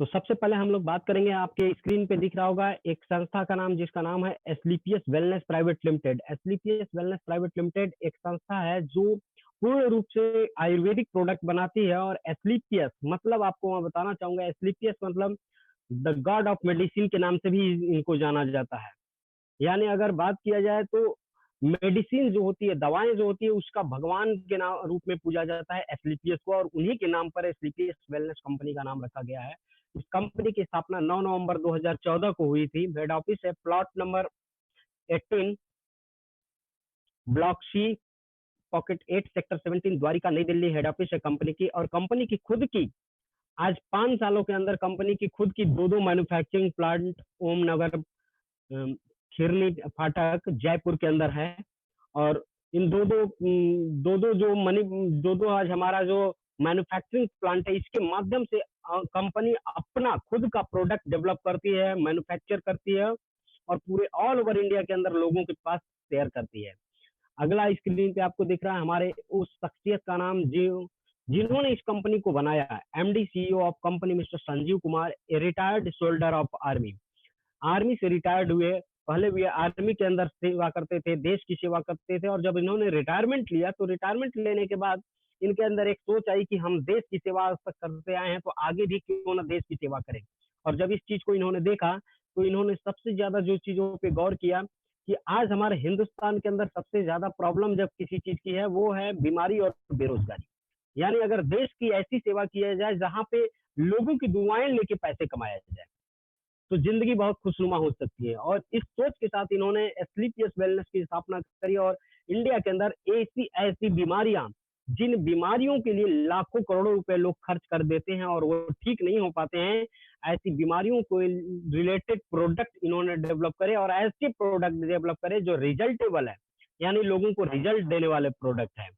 तो सबसे पहले हम लोग बात करेंगे, आपके स्क्रीन पे दिख रहा होगा एक संस्था का नाम, जिसका नाम है Asclepius wellness private limited. Asclepius wellness private limited एक संस्था है जो पूर्ण रूप से आयुर्वेदिक प्रोडक्ट बनाती है। और एस्क्लेपियस मतलब आपको मैं बताना चाहूंगा, एस्क्लेपियस मतलब द गॉड ऑफ मेडिसिन के नाम से भी इनको जाना जाता है। यानी अगर बात किया जाए तो मेडिसिन जो होती है, दवाएं जो होती है, उसका भगवान के नाम रूप में पूजा जाता है एस्क्लेपियस को, और उन्हीं के नाम पर एस्क्लेपियस वेलनेस कंपनी का नाम रखा गया है। इस कंपनी की स्थापना 9 नवंबर 2014 को हुई थी। हेड ऑफिस है plot number 18, block C, pocket 8, sector 17, Dwarka, नई दिल्ली हेड ऑफिस है कंपनी की। और कंपनी की खुद की आज 5 सालों के अंदर कंपनी की खुद की दो मैन्युफैक्चरिंग प्लांट ओम नगर, खिरनी फाटक, जयपुर के अंदर है। और इन दो दो आज हमारा जो मैन्युफैक्चरिंग प्लांट है, इसके माध्यम से कंपनी अपना खुद का प्रोडक्ट डेवलप करती है, मैन्युफैक्चर करती है, और पूरे ऑल ओवर इंडिया के अंदर लोगों के पास शेयर करती है। अगला स्क्रीन पे आपको दिख रहा है हमारे उस शख्सियत का नाम, जो जिन्होंने इस कंपनी को बनाया है। MD CEO of company mister Sanjeev Kumar, a retired soldier of army. Army से रिटायर्ड हुए, पहले भी आर्मी के अंदर सेवा करते थे, देश की सेवा करते थे। और जब इन्होंने रिटायरमेंट लिया तो रिटायरमेंट लेने के बाद इनके अंदर एक सोच आई कि हम देश की सेवा आज तक करते आए हैं, तो आगे भी क्यों ना देश की सेवा करें। और जब इस चीज को इन्होंने देखा तो इन्होंने सबसे ज्यादा जो चीजों पे गौर किया कि आज हमारे हिंदुस्तान के अंदर सबसे ज्यादा प्रॉब्लम जब किसी चीज की है, वो है बीमारी और बेरोजगारी। यानी अगर देश की ऐसी सेवा किया जाए जहां पे लोगों की दुआएं लेके पैसे कमाया जाए, तो जिंदगी बहुत खुशनुमा हो सकती है। और इस सोच के साथ इन्होंने एस्क्लेपियस वेलनेस की स्थापना करी। और इंडिया के अंदर ऐसी ऐसी बीमारियां, जिन बीमारियों के लिए लाखों करोड़ों रुपए लोग खर्च कर देते हैं और वो ठीक नहीं हो पाते हैं, ऐसी बीमारियों को रिलेटेड प्रोडक्ट इन्होंने डेवलप करे, और ऐसे प्रोडक्ट डेवलप करे जो रिजल्टेबल है, यानी लोगों को रिजल्ट देने वाले प्रोडक्ट है।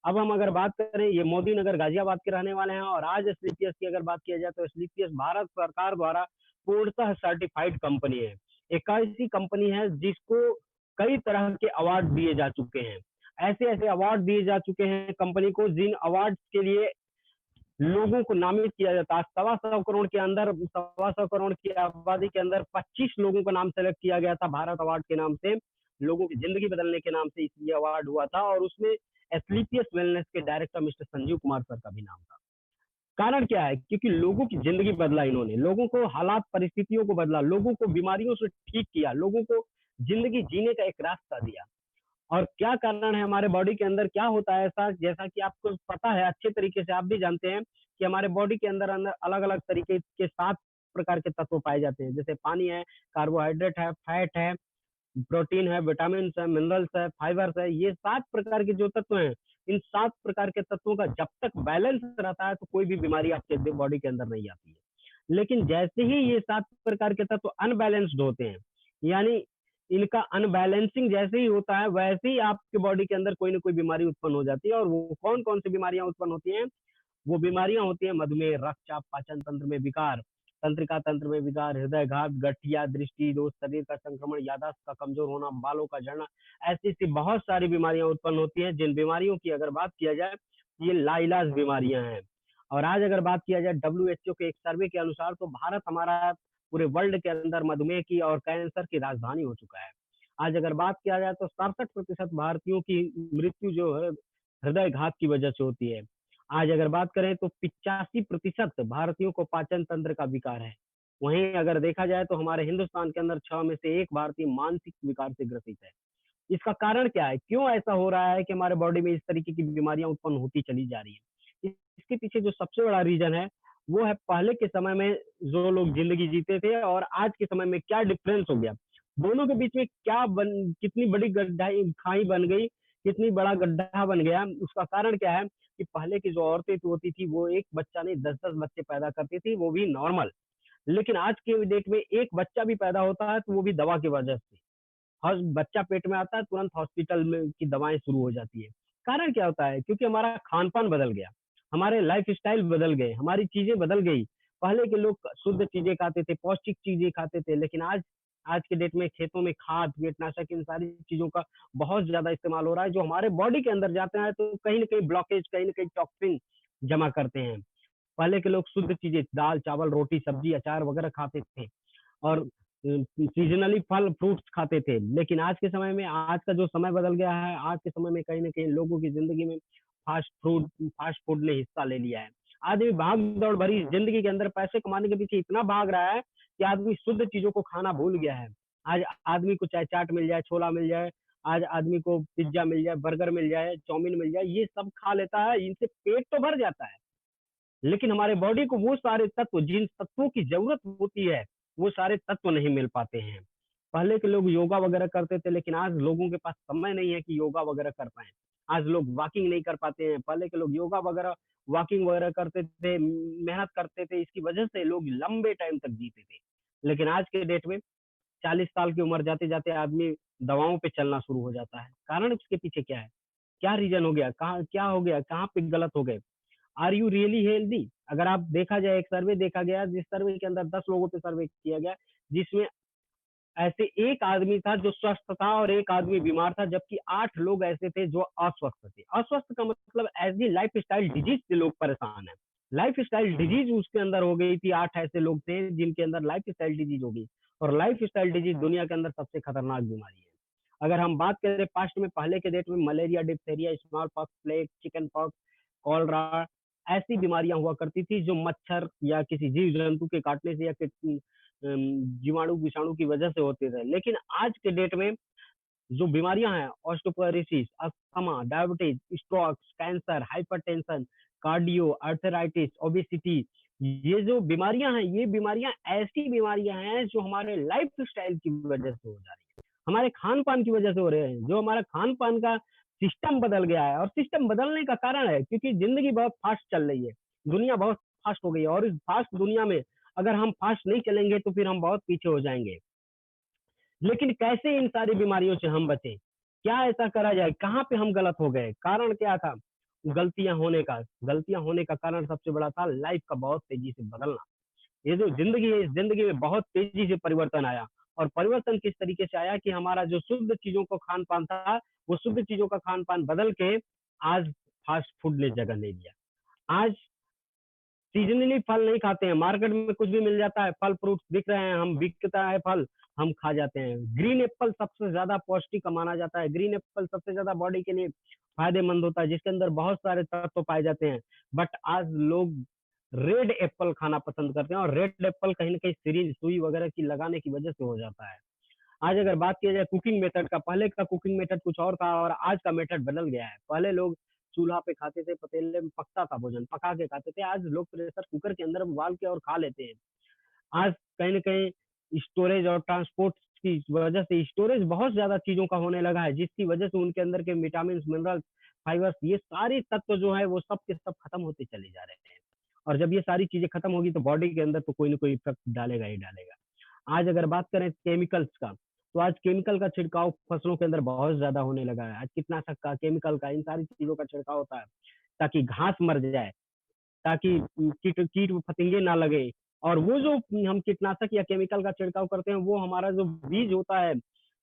अब हम अगर बात करें, ये मोदी नगर गाजियाबाद के रहने वाले हैं। और आज एस्क्लेपियस की अगर बात किया जाए तो एस्क्लेपियस भारत सरकार द्वारा पूर्णतः सर्टिफाइड कंपनी है। एक ऐसी कंपनी है जिसको कई तरह के अवार्ड दिए जा चुके हैं। ऐसे ऐसे अवार्ड दिए जा चुके हैं कंपनी को, जिन अवार्ड के लिए लोगों को नामित किया जाता है। 125 करोड़ के अंदर, 125 करोड़ की आबादी के अंदर 25 लोगों का नाम सेलेक्ट किया गया था भारत अवार्ड के नाम से। लोगों की जिंदगी बदलने के नाम से ये अवार्ड हुआ था, और उसमें एस्क्लेपियस वेलनेस के director mister Sanjeev Kumar sir का भी नाम था। कारण क्या है? क्योंकि लोगों की जिंदगी बदला इन्होंने, लोगों को हालात परिस्थितियों को बदला, लोगों को बीमारियों से ठीक किया, लोगों को जिंदगी जीने का एक रास्ता दिया। और क्या कारण है हमारे बॉडी के अंदर, क्या होता है ऐसा, जैसा कि आपको पता है अच्छे तरीके से, आप भी जानते हैं कि हमारे बॉडी के अंदर अंदर अलग अलग तरीके के 7 प्रकार के तत्व पाए जाते हैं। जैसे पानी है, कार्बोहाइड्रेट है, फैट है, प्रोटीन है, विटामिन है, मिनरल्स है, फाइबर्स है। ये 7 प्रकार के जो तत्व हैं, इन 7 प्रकार के तत्वों का जब तक बैलेंस रहता है तो कोई भी बीमारी आपके बॉडी के अंदर नहीं आती है। लेकिन जैसे ही ये 7 प्रकार के तत्व अनबैलेंस्ड होते हैं, यानी इनका अनबैलेंसिंग जैसे ही होता है, वैसे ही आपके बॉडी के अंदर कोई ना कोई बीमारी उत्पन्न हो जाती है। और वो कौन कौन सी बीमारियां उत्पन्न होती हैं? वो बीमारियां होती है मधुमेह, रक्तचाप, पाचन तंत्र में विकार, तंत्रिका तंत्र में विकार, हृदय घात, गठिया, दृष्टि दोष, शरीर का संक्रमण, यादाश्त का कमजोर होना, बालों का झड़ना। ऐसी ऐसी बहुत सारी बीमारियां उत्पन्न होती हैं, जिन बीमारियों की अगर बात किया जाए, ये लाइलाज बीमारियां हैं। और आज अगर बात किया जाए WHO के एक सर्वे के अनुसार, तो भारत हमारा पूरे वर्ल्ड के अंदर मधुमेह की और कैंसर की राजधानी हो चुका है। आज अगर बात किया जाए तो 67% भारतीयों की मृत्यु जो है हृदय घात की वजह से होती है। आज अगर बात करें तो 85% भारतीयों को पाचन तंत्र का विकार है। वहीं अगर देखा जाए तो हमारे हिंदुस्तान के अंदर 6 में से 1 भारतीय मानसिक विकार से ग्रसित है। इसका कारण क्या है? क्यों ऐसा हो रहा है कि हमारे बॉडी में इस तरीके की बीमारियां उत्पन्न होती चली जा रही है? इसके पीछे जो सबसे बड़ा रीजन है, वो है पहले के समय में जो लोग जिंदगी जीते थे और आज के समय में क्या डिफरेंस हो गया। दोनों के बीच में कितनी बड़ी गड्ढा खाई बन गई, कितनी बड़ा गड्ढा बन गया। उसका कारण क्या है कि पहले की जो औरतें होती थी, वो एक बच्चा नहीं 10-10 बच्चे पैदा करती थी, वो भी नॉर्मल। लेकिन आज के डेट में एक बच्चा भी पैदा होता है तो वो भी दवा की वजह से। हर बच्चा पेट में आता है, तुरंत हॉस्पिटल में की दवाएं शुरू हो जाती है। कारण क्या होता है? क्योंकि हमारा खान पान बदल गया, हमारे लाइफ स्टाइल बदल गए, हमारी चीजें बदल गई। पहले के लोग शुद्ध चीजें खाते थे, पौष्टिक चीजें खाते थे, लेकिन आज आज के डेट में खेतों में खाद, कीटनाशक, इन सारी चीजों का बहुत ज्यादा इस्तेमाल हो रहा है, जो हमारे बॉडी के अंदर जाते हैं तो कहीं ना कहीं ब्लॉकेज, कहीं ना कहीं टॉक्सिन जमा करते हैं। पहले के लोग शुद्ध चीज़ें दाल, चावल, रोटी, सब्ज़ी, अचार वगैरह खाते थे और सीज़नली फल फ्रूट्स खाते थे। लेकिन आज के समय में आज का जो समय बदल गया है, आज के समय में कहीं न कहीं लोगों की ज़िंदगी में फ़ास्ट फूड ने हिस्सा ले लिया है। आदमी भाग-दौड़ भरी ज़िंदगी के अंदर पैसे कमाने के पीछे इतना भाग रहा है कि आदमी शुद्ध चीज़ों को खाना भूल गया है। आज आदमी को चाहे चाट मिल जाए, छोला मिल जाए, आज आदमी को पिज़्ज़ा मिल जाए, बर्गर मिल जाए, चाउमीन मिल जाए, ये सब खा लेता है, इनसे पेट तो भर जाता है। लेकिन हमारे बॉडी को वो सारे तत्व जिन तत्वों की ज़रूरत होती है, वो सारे तत्व नहीं मिल पाते हैं। पहले के लोग योगा वगैरह करते थे, लेकिन आज लोगों के पास समय नहीं है कि योगा वगैरह कर पाएँ। आज लोग वॉकिंग नहीं कर पाते हैं। पहले के लोग योगा वगैरह, वॉकिंग वगैरह करते थे, मेहनत करते थे, इसकी वजह से लोग लंबे टाइम तक जीते थे। लेकिन आज के डेट में 40 साल की उम्र जाते-जाते आदमी दवाओं पे चलना शुरू हो जाता है। कारण उसके पीछे क्या है? क्या रीज़न हो गया? कहाँ क्या हो गया? कहाँ पे गलत हो गए? Are you really healthy? अगर आप देखा जाए एक सर्वे देखा गया जिस सर्वे के अंदर 10 लोगों पे सर्वे किया गया, जिसमें ऐसे 1 आदमी था जो स्वस्थ था और 1 आदमी बीमार था, जबकि 8 लोग ऐसे थे जो अस्वस्थ थे। अस्वस्थ का मतलब ऐसी लाइफ़स्टाइल डिज़ीज़ से लोग परेशान हैं। लाइफ़स्टाइल डिज़ीज़ उसके अंदर हो गई थी, 8 ऐसे लोग थे जिनके अंदर लाइफ़स्टाइल डिज़ीज़ हो गई और लाइफ़स्टाइल डिज़ीज़ दुनिया के अंदर सबसे खतरनाक बीमारी है। अगर हम बात करें पास्ट में पहले के डेट में malaria, diphtheria, small pox, plague, chicken pox, cholera ऐसी बीमारियाँ हुआ करती थी जो मच्छर या किसी जीव-जंतु के काटने से या जीवाणु, विषाणु की वजह से होते थे। लेकिन आज के डेट में जो बीमारियाँ हैं osteoporosis, asthma, diabetes, strokes, cancer, hypertension, cardio, arthritis, obesity ये जो बीमारियाँ हैं, ये बीमारियाँ ऐसी बीमारियाँ हैं जो हमारे लाइफ़स्टाइल की वजह से हो जा रही है। हमारे खान-पान की वजह से हो रहे हैं। जो हमारा खान-पान का सिस्टम बदल गया है और सिस्टम बदलने का कारण है क्योंकि ज़िंदगी बहुत फ़ास्ट चल रही है। दुनिया बहुत फ़ास्ट हो गई है और इस फ़ास्ट दुनिया में अगर हम फ़ास्ट नहीं चलेंगे तो फिर हम बहुत पीछे हो जाएँगे। लेकिन कैसे इन सारी बीमारियों से हम बचें? क्या ऐसा करा जाए? कहाँ पे हम गलत हो गए? कारण क्या था? गलतियाँ होने का। गलतियाँ होने का कारण सबसे बड़ा था लाइफ़ का बहुत तेज़ी से बदलना। ये जो ज़िंदगी है, इस ज़िंदगी में बहुत तेज़ी से परिवर्तन आया और परिवर्तन किस तरीके से आया कि हमारा जो शुद्ध चीज़ों को खान-पान था, वो शुद्ध चीज़ों का खान-पान बदल के आज फ़ास्ट फूड ने जगह ले लिया। आज सीज़नली फल नहीं खाते हैं, मार्केट में कुछ भी मिल जाता है, फल फ्रूट्स दिख रहे हैं, हम बिकता है फल, हम खा जाते हैं। ग्रीन एप्पल सबसे ज़्यादा पौष्टिक माना जाता है, ग्रीन एप्पल सबसे ज़्यादा बॉडी के लिए फ़ायदेमंद होता है, जिसके अंदर बहुत सारे तत्व पाए जाते हैं। बट आज लोग रेड एप्पल खाना पसंद करते हैं और रेड एप्पल कहीं न कहीं सिरिंज, सुई वगैरह की लगाने की वजह से हो जाता है। आज अगर बात किया जाए कुकिंग मेथड का, पहले का कुकिंग मेथड कुछ और था और आज का मेथड बदल गया है। पहले लोग चूल्हा पे खाते थे, पतीले में पकता था भोजन, पका के खाते थे। आज लोग प्रेशर कुकर के अंदर उबाल के और खा लेते हैं। आज कहीं न कहीं स्टोरेज और ट्रांसपोर्ट की वजह से स्टोरेज बहुत ज़्यादा चीज़ों का होने लगा है, जिसकी वजह से उनके अंदर के विटामिन्स, मिनरल्स, फाइबर्स ये सारे तत्व जो है वो सब के सब खत्म होते चले जा रहे हैं। और जब ये सारी चीज़ें खत्म होगी तो बॉडी के अंदर तो कोई न कोई इफ़ेक्ट डालेगा ही डालेगा। आज अगर बात करें केमिकल्स का, तो आज केमिकल का छिड़काव फसलों के अंदर बहुत ज़्यादा होने लगा है। आज कीटनाशक का, केमिकल का, इन सारी चीज़ों का छिड़काव होता है, ताकि घास मर जाए, ताकि कीट-फतिंगे ना लगे और वो जो हम कीटनाशक या केमिकल का छिड़काव करते हैं, वो हमारा जो बीज होता है,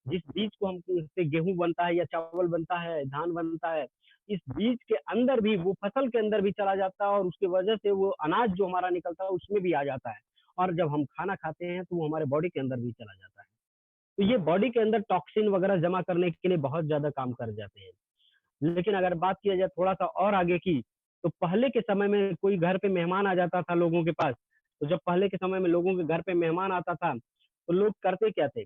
जिस बीज को हम उससे गेहूँ बनता है या चावल बनता है, धान बनता है, इस बीज के अंदर भी वो फसल के अंदर भी चला जाता है और उसकी वजह से वो अनाज जो हमारा निकलता है, उसमें भी आ जाता है और जब हम खाना खाते हैं, तो वो हमारे बॉडी के अंदर भी चला जाता है। तो ये बॉडी के अंदर टॉक्सिन वगैरह जमा करने के लिए बहुत ज़्यादा काम कर जाते हैं। लेकिन अगर बात किया जाए थोड़ा-सा और आगे की, तो पहले के समय में कोई घर पे मेहमान आ जाता था लोगों के पास, तो जब पहले के समय में लोगों के घर पे मेहमान आता था, तो लोग करते क्या थे?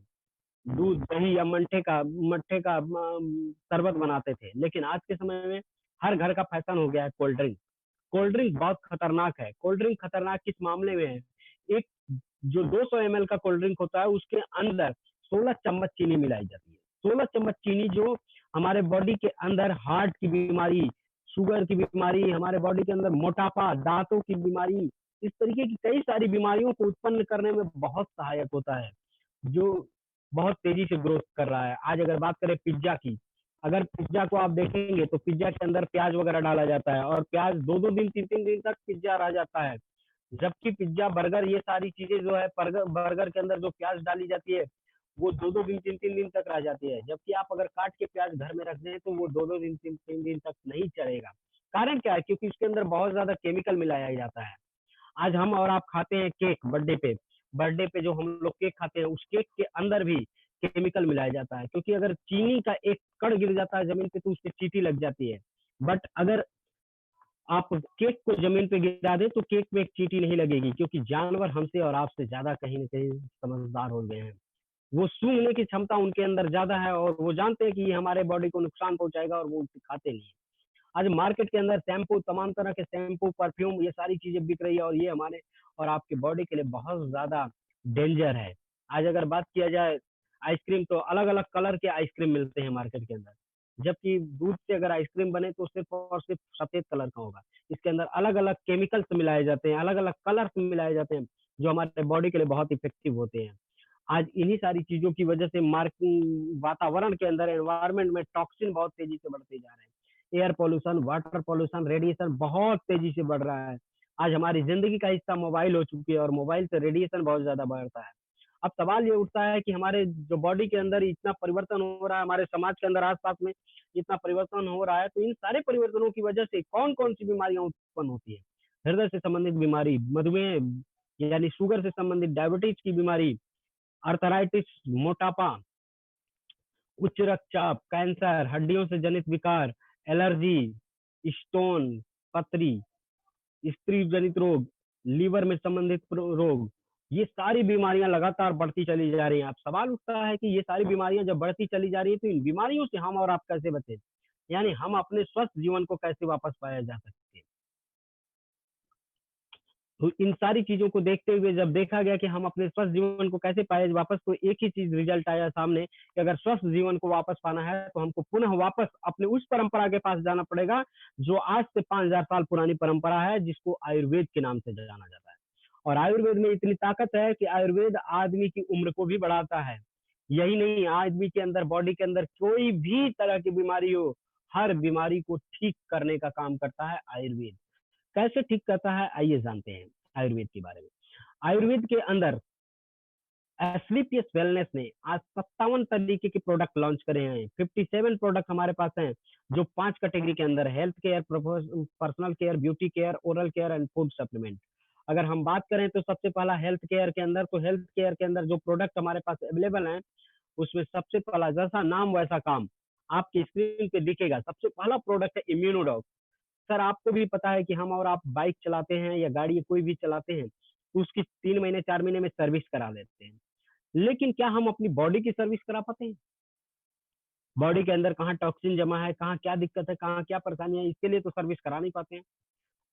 दूध, दही या मट्ठे का शरबत बनाते थे। लेकिन आज के समय में हर घर का फैशन हो गया है कोल्ड ड्रिंक। कोल्ड ड्रिंक बहुत खतरनाक है। कोल्ड ड्रिंक खतरनाक किस मामले में है? एक जो 200 एमएल का कोल्ड ड्रिंक होता है, उसके अंदर 16 चम्मच चीनी मिलाई जाती है। 16 चम्मच चीनी जो हमारे बॉडी के अंदर हार्ट की बीमारी, शुगर की बीमारी, हमारे बॉडी के अंदर मोटापा, दाँतों की बीमारी, इस तरीके की कई सारी बीमारियों को उत्पन्न करने में बहुत सहायक होता है, जो बहुत तेज़ी से ग्रोथ कर रहा है। आज अगर बात करें पिज़्ज़ा की, अगर पिज़्ज़ा को आप देखेंगे तो पिज़्ज़ा के अंदर प्याज़ वगैरह डाला जाता है और प्याज़ 2-2 दिन, 3-3 दिन तक पिज़्ज़ा रह जाता है। जबकि पिज़्ज़ा, बर्गर ये सारी चीज़ें जो है बर्गर के अंदर जो प्याज़ डाली जाती है, वो 2-2 दिन, 3-3 दिन तक रह जाती है। जबकि आप अगर काट के प्याज़ घर में रख दें तो वो 2-2 दिन, 3-3 दिन तक नहीं चलेगा। कारण क्या है? क्योंकि उसके अंदर बहुत ज़्यादा केमिकल मिलाया जाता है। आज हम और आप खाते हैं केक बर्थडे पे जो हम लोग केक खाते हैं, उस केक के अंदर भी केमिकल मिलाया जाता है, क्योंकि अगर चीनी का एक कण गिर जाता है जमीन पे तो उसपे चींटी लग जाती है। बट अगर आप केक को जमीन पे गिरा दें तो केक में एक चींटी नहीं लगेगी, क्योंकि जानवर हमसे और आपसे ज्यादा कहीं न कहीं समझदार हो गए हैं। वो सूंघने की क्षमता उनके अंदर ज्यादा है और वो जानते हैं कि ये हमारे बॉडी को नुकसान पहुंचाएगा और वो उसे खाते नहीं है। आज मार्केट के अंदर शैम्पू, तमाम तरह के शैम्पू, परफ्यूम, ये सारी चीजें बिक रही है और ये हमारे और आपकी बॉडी के लिए बहुत ज्यादा डेंजर है। आज अगर बात किया जाए आइसक्रीम, तो अलग अलग कलर के आइसक्रीम मिलते हैं मार्केट के अंदर, जबकि दूध से अगर आइसक्रीम बने तो सिर्फ और सिर्फ सफेद कलर का होगा। इसके अंदर अलग अलग केमिकल्स मिलाए जाते हैं, अलग अलग कलर्स मिलाए जाते हैं, जो हमारे बॉडी के लिए बहुत इफेक्टिव होते हैं। आज इन्हीं सारी चीजों की वजह से वातावरण के अंदर, एनवायरमेंट में टॉक्सिन बहुत तेजी से बढ़ते जा रहे हैं। Air pollution, water pollution, radiation बहुत तेजी से बढ़ रहा है। आज हमारी जिंदगी का हिस्सा मोबाइल हो चुकी है और मोबाइल से रेडिएशन बहुत ज्यादा बढ़ता है। अब सवाल ये उठता है कि हमारे जो बॉडी के अंदर इतना परिवर्तन हो रहा है, हमारे समाज के अंदर आसपास में इतना परिवर्तन हो रहा है, तो इन सारे परिवर्तनों की वजह से कौन कौन सी बीमारियां उत्पन्न होती है? हृदय से संबंधित बीमारी, मधुमेह यानी शुगर से संबंधित डायबिटीज की बीमारी, अर्थराइटिस, मोटापा, उच्च रक्तचाप, कैंसर, हड्डियों से जनित विकार, एलर्जी, स्टोन, पथरी, स्त्री जनित रोग, लीवर में संबंधित रोग, ये सारी बीमारियां लगातार बढ़ती चली जा रही हैं। अब सवाल उठता है कि ये सारी बीमारियां जब बढ़ती चली जा रही है, तो इन बीमारियों से हम और आप कैसे बचें? यानी हम अपने स्वस्थ जीवन को कैसे वापस पाया जा सकते हैं? तो इन सारी चीजों को देखते हुए जब देखा गया कि हम अपने स्वस्थ जीवन को कैसे पाए वापस, तो एक ही चीज रिजल्ट आया सामने कि अगर स्वस्थ जीवन को वापस पाना है तो हमको पुनः वापस अपने उस परंपरा के पास जाना पड़ेगा, जो आज से 5000 साल पुरानी परंपरा है, जिसको आयुर्वेद के नाम से जाना जाता है। और आयुर्वेद में इतनी ताकत है कि आयुर्वेद आदमी की उम्र को भी बढ़ाता है। यही नहीं, आदमी के अंदर, बॉडी के अंदर कोई भी तरह की बीमारी हो, हर बीमारी को ठीक करने का काम करता है आयुर्वेद। कैसे ठीक करता है, आइए जानते हैं आयुर्वेद के बारे में। आयुर्वेद के अंदर एस्क्लेपियस वेलनेस ने आज 57 तरीके के प्रोडक्ट लॉन्च करे हैं। 57 प्रोडक्ट हमारे पास हैं, जो 5 कैटेगरी के अंदर है: health care, personal care, beauty care, oral care and food supplement. अगर हम बात करें तो सबसे पहला हेल्थ केयर के अंदर, तो हेल्थ केयर के अंदर जो प्रोडक्ट हमारे पास अवेलेबल हैं, उसमें सबसे पहला, जैसा नाम वैसा काम, आपकी स्क्रीन पे दिखेगा, सबसे पहला प्रोडक्ट है इम्यूनोडॉक। सर, आपको भी पता है कि हम और आप बाइक चलाते हैं या गाड़ी कोई भी चलाते हैं, तो उसकी 3 महीने 4 महीने में सर्विस करा लेते हैं। लेकिन क्या हम अपनी बॉडी की सर्विस करा पाते हैं? बॉडी के अंदर कहाँ टॉक्सिन जमा है, कहाँ क्या दिक्कत है, कहाँ क्या परेशानी है, इसके लिए तो सर्विस करा नहीं पाते हैं।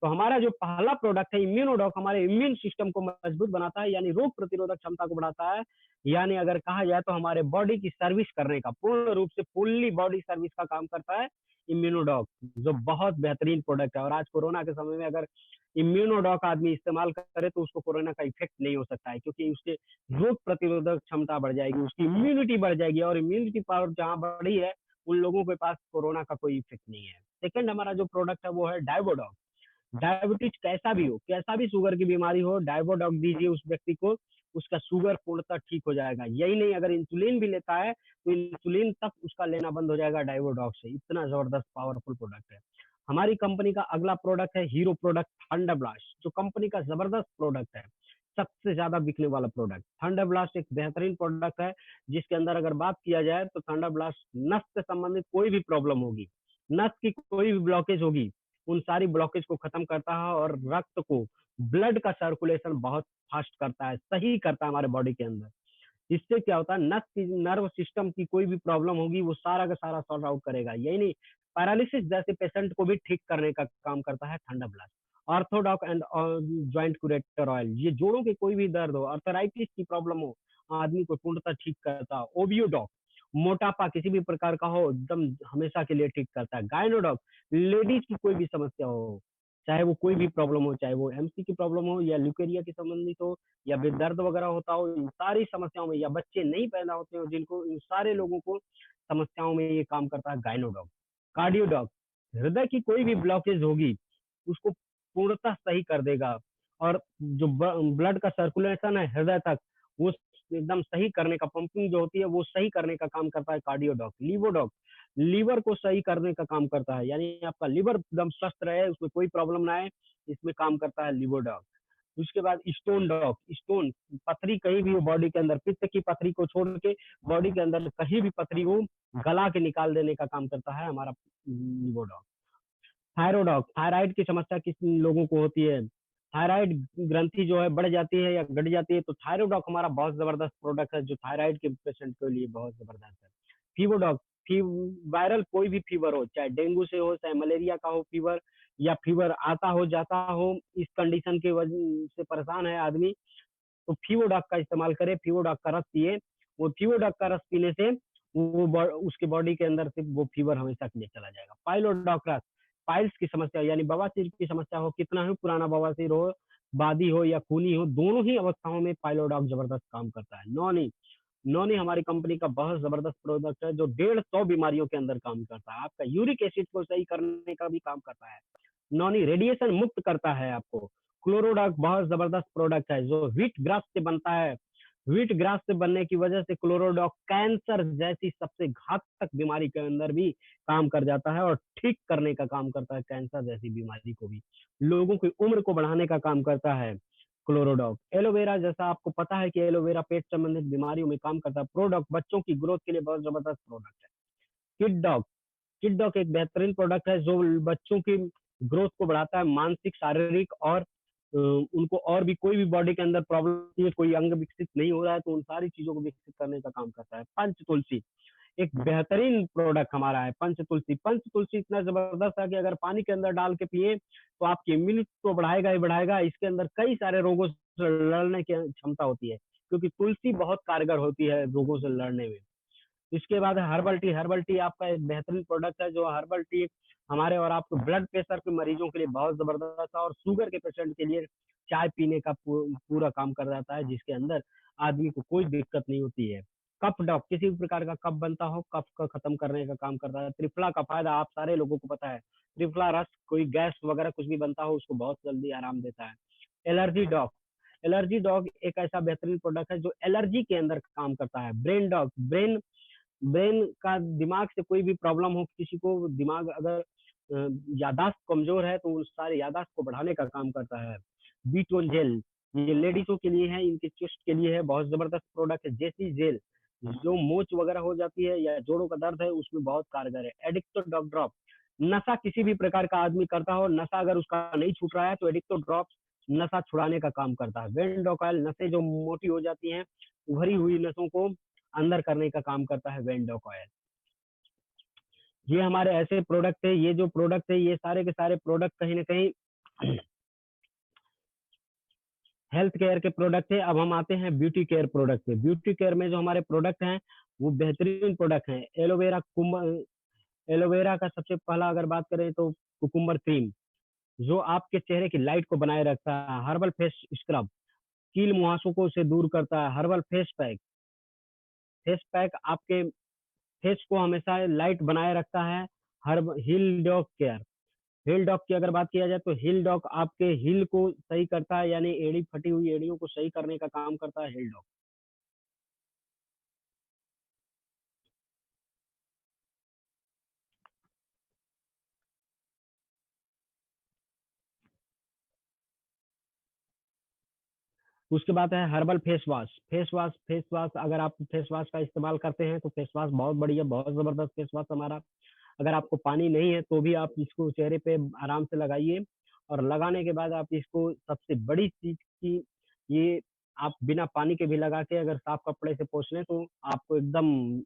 तो हमारा जो पहला प्रोडक्ट है इम्यूनोडॉक, हमारे इम्यून सिस्टम को मजबूत बनाता है, यानी रोग प्रतिरोधक क्षमता को बढ़ाता है। यानी अगर कहा जाए तो हमारे बॉडी की सर्विस करने का, पूर्ण रूप से फुल्ली बॉडी सर्विस का काम करता है इम्यूनोडॉक, जो बहुत बेहतरीन प्रोडक्ट है। और आज कोरोना के समय में अगर इम्यूनोडॉक आदमी इस्तेमाल करे तो उसको कोरोना का इफेक्ट नहीं हो सकता है, क्योंकि उसके रोग प्रतिरोधक क्षमता बढ़ जाएगी, उसकी इम्यूनिटी बढ़ जाएगी, और इम्यूनिटी पावर जहाँ बढ़ी है, उन लोगों के पास कोरोना का कोई इफेक्ट नहीं है। सेकंड हमारा जो प्रोडक्ट है वो है डाइवोडॉक। डायबिटीज कैसा भी हो, कैसा भी शुगर की बीमारी हो, डायबोडॉक दीजिए उस व्यक्ति को, उसका शुगर पूर्णतः ठीक हो जाएगा। यही नहीं, अगर इंसुलिन भी लेता है तो इंसुलिन तक उसका लेना बंद हो जाएगा डायबोडॉक से। इतना जबरदस्त पावरफुल प्रोडक्ट है। हमारी कंपनी का अगला प्रोडक्ट है हीरो प्रोडक्ट थंडर ब्लास्ट, जो कंपनी का जबरदस्त प्रोडक्ट है, सबसे ज्यादा बिकने वाला प्रोडक्ट। थंडर ब्लास्ट एक बेहतरीन प्रोडक्ट है, जिसके अंदर अगर बात किया जाए तो थंडर ब्लास्ट नस से संबंधित कोई भी प्रॉब्लम होगी, नस की कोई भी ब्लॉकेज होगी, उन सारी ब्लॉकेज को खत्म करता है और रक्त को, ब्लड का सर्कुलेशन बहुत फास्ट करता है, सही करता है हमारे बॉडी के अंदर। इससे क्या होता है, नस की, नर्व सिस्टम की कोई भी प्रॉब्लम होगी, वो सारा का सारा सॉल्व आउट करेगा। यही नहीं, पैरालिसिस जैसे पेशेंट को भी ठीक करने का काम करता है ठंडा blast. Orthodoc and joint corrector oil, ये जोड़ों के कोई भी दर्द हो, अर्थराइटिस की प्रॉब्लम हो, आदमी को पूर्णतः ठीक करता है। ओबियोडॉक, मोटापा किसी भी प्रकार का हो, एकदम हमेशा के लिए ठीक करता है। गायनोडॉक, लेडीज की कोई भी समस्या हो, चाहे वो कोई भी प्रॉब्लम हो, चाहे वो एमसी की प्रॉब्लम हो या ल्यूकेरिया की संबंधित हो या फिर दर्द वगैरह होता हो, इन सारी समस्याओं में, या बच्चे नहीं पैदा होते हो जिनको, इन सारे लोगों को समस्याओं में ये काम करता है गायनोडॉक। कार्डियोडॉक, हृदय की कोई भी ब्लॉकेज होगी उसको पूर्णतः सही कर देगा, और जो ब्लड का सर्कुलेशन है हृदय तक, वो एकदम सही करने का, पंपिंग जो होती है वो सही करने का काम करता है कार्डियोडॉक। लीवोडॉक, लीवर को सही करने का काम करता है, यानी आपका लीवर एकदम स्वस्थ रहे, उसमें कोई प्रॉब्लम ना आए, इसमें काम करता है लीवोडॉक। उसके बाद स्टोन डॉग, स्टोन पथरी कहीं भी हो बॉडी के अंदर, पित्त की पथरी को छोड़ के बॉडी के अंदर कहीं भी पथरी हो, गला के निकाल देने का काम करता है हमारा वो डॉग। थायरोडॉग, थायराइड की समस्या किस लोगों को होती है, थायराइड ग्रंथि जो है बढ़ जाती है या घट जाती है, तो थायरोडॉग हमारा बहुत जबरदस्त प्रोडक्ट है जो थायराइड के पेशेंट के लिए बहुत जबरदस्त है। फीवरडॉग, फी वायरल कोई भी फीवर हो, चाहे डेंगू से हो, चाहे मलेरिया का हो फीवर, या फीवर आता हो जाता हो, इस कंडीशन के वजह से परेशान है आदमी, तो फीवरडॉग का इस्तेमाल करें, फीवरडॉग का रस पिए। वो फीवरडॉग का रस पीने से उसके बॉडी के अंदर से वो फीवर हमेशा के लिए चला जाएगा। पाइलोडॉग रस, पाइल्स की समस्या यानी बवासीर की समस्या हो, कितना ही पुराना बवासीर हो, बादी हो या खूनी हो, दोनों ही अवस्थाओं में पाइलोडॉग जबरदस्त काम करता है। नॉनी, नॉनी हमारी कंपनी का बहुत जबरदस्त प्रोडक्ट है जो 150 बीमारियों के अंदर काम करता है। आपका यूरिक एसिड को सही करने का भी काम करता है। नॉनी रेडिएशन मुक्त करता है आपको। क्लोरोडॉग बहुत जबरदस्त प्रोडक्ट है जो व्हीट ग्रास से बनता है। व्हीट ग्रास से बनने की वजह से क्लोरोडॉग कैंसर जैसी सबसे घातक बीमारी के अंदर भी काम कर जाता है और ठीक करने का काम करता है, कैंसर जैसी बीमारी को भी। लोगों की उम्र को बढ़ाने का काम करता है क्लोरोडॉग। एलोवेरा, जैसा आपको पता है कि एलोवेरा पेट संबंधित बीमारियों में काम करता है। प्रोडक्ट बच्चों की ग्रोथ के लिए बहुत जबरदस्त प्रोडक्ट है। किड डॉग, किड डॉग एक बेहतरीन प्रोडक्ट है जो बच्चों की ग्रोथ को बढ़ाता है, मानसिक, शारीरिक और उनको और भी कोई भी बॉडी के अंदर प्रॉब्लम है, कोई अंग विकसित नहीं हो रहा है तो उन सारी चीजों को विकसित करने का काम करता है। पंच तुलसी एक बेहतरीन प्रोडक्ट हमारा है। पंच तुलसी, पंच तुलसी इतना जबरदस्त है कि अगर पानी के अंदर डाल के पिए तो आपकी इम्यूनिटी तो बढ़ाएगा ही बढ़ाएगा, इसके अंदर कई सारे रोगों से लड़ने की क्षमता होती है क्योंकि तुलसी बहुत कारगर होती है रोगों से लड़ने में। इसके बाद हर्बल टी, हर्बल टी आपका एक बेहतरीन प्रोडक्ट है जो हर्बल टी हमारे और आपके ब्लड प्रेशर के मरीजों के लिए बहुत जबरदस्त है और शुगर के पेशेंट के लिए चाय पीने का पूरा काम कर जाता है जिसके अंदर आदमी को कोई दिक्कत नहीं होती है। कफ डॉक, किसी भी प्रकार का कफ बनता हो कफ का खत्म करने का काम करता है। त्रिफला का फायदा आप सारे लोगों को पता है, त्रिफला रस कोई गैस वगैरह कुछ भी बनता हो उसको बहुत जल्दी आराम देता है। एलर्जी डॉग, एलर्जी डॉग एक ऐसा बेहतरीन प्रोडक्ट है जो एलर्जी के अंदर काम करता है। ब्रेन डॉग, ब्रेन ब्रेन का दिमाग से कोई भी प्रॉब्लम हो किसी को, दिमाग अगर यादाश्त कमजोर है तो उस सारे यादाश्त को बढ़ाने का काम करता है। बीटोन जेल, ये लेडीजों के लिए है, इनके चेस्ट के लिए है, बहुत जबरदस्त प्रोडक्ट है। जेसी जेल जो मोच वगैरह हो जाती है या जोड़ों का दर्द है उसमें बहुत कारगर है। एडिक्टो डॉग ड्रॉप, नशा किसी भी प्रकार का आदमी करता हो, नशा अगर उसका नहीं छूट रहा है तो एडिक्टो ड्रॉप नशा छुड़ाने का काम करता है। वेंडोक ऑयल, नसें जो मोटी हो जाती हैं, उभरी हुई नसों को अंदर करने का काम करता है वेंडोक ऑयल। ये हमारे ऐसे प्रोडक्ट है, ये जो प्रोडक्ट है ये सारे के सारे प्रोडक्ट कहीं ना कहीं हेल्थ केयर के प्रोडक्ट है। अब हम आते हैं ब्यूटी केयर प्रोडक्ट पे। ब्यूटी केयर में जो हमारे प्रोडक्ट हैं वो बेहतरीन प्रोडक्ट हैं। एलोवेरा का सबसे पहला अगर बात करें तो कुकुम्बर क्रीम जो आपके चेहरे की लाइट को बनाए रखता है। हर्बल फेस स्क्रब कील मुहासों को से दूर करता है। Herbal face pack, face pack आपके फेस को हमेशा लाइट बनाए रखता है। हर हिल डॉग केयर, हिल डॉग की अगर बात किया जाए तो हिल डॉग आपके हिल को सही करता है यानी एड़ी फटी हुई एड़ियों को सही करने का काम करता है हिल डॉग। उसके बाद है herbal face wash. Face wash अगर आप फेस वॉश का इस्तेमाल करते हैं तो फेस वॉश बहुत बढ़िया, बहुत जबरदस्त फेस वॉश हमारा। अगर आपको पानी नहीं है तो भी आप इसको चेहरे पे आराम से लगाइए और लगाने के बाद आप इसको, सबसे बड़ी चीज की ये, आप बिना पानी के भी लगा के अगर साफ कपड़े से पोंछ लें तो आपको एकदम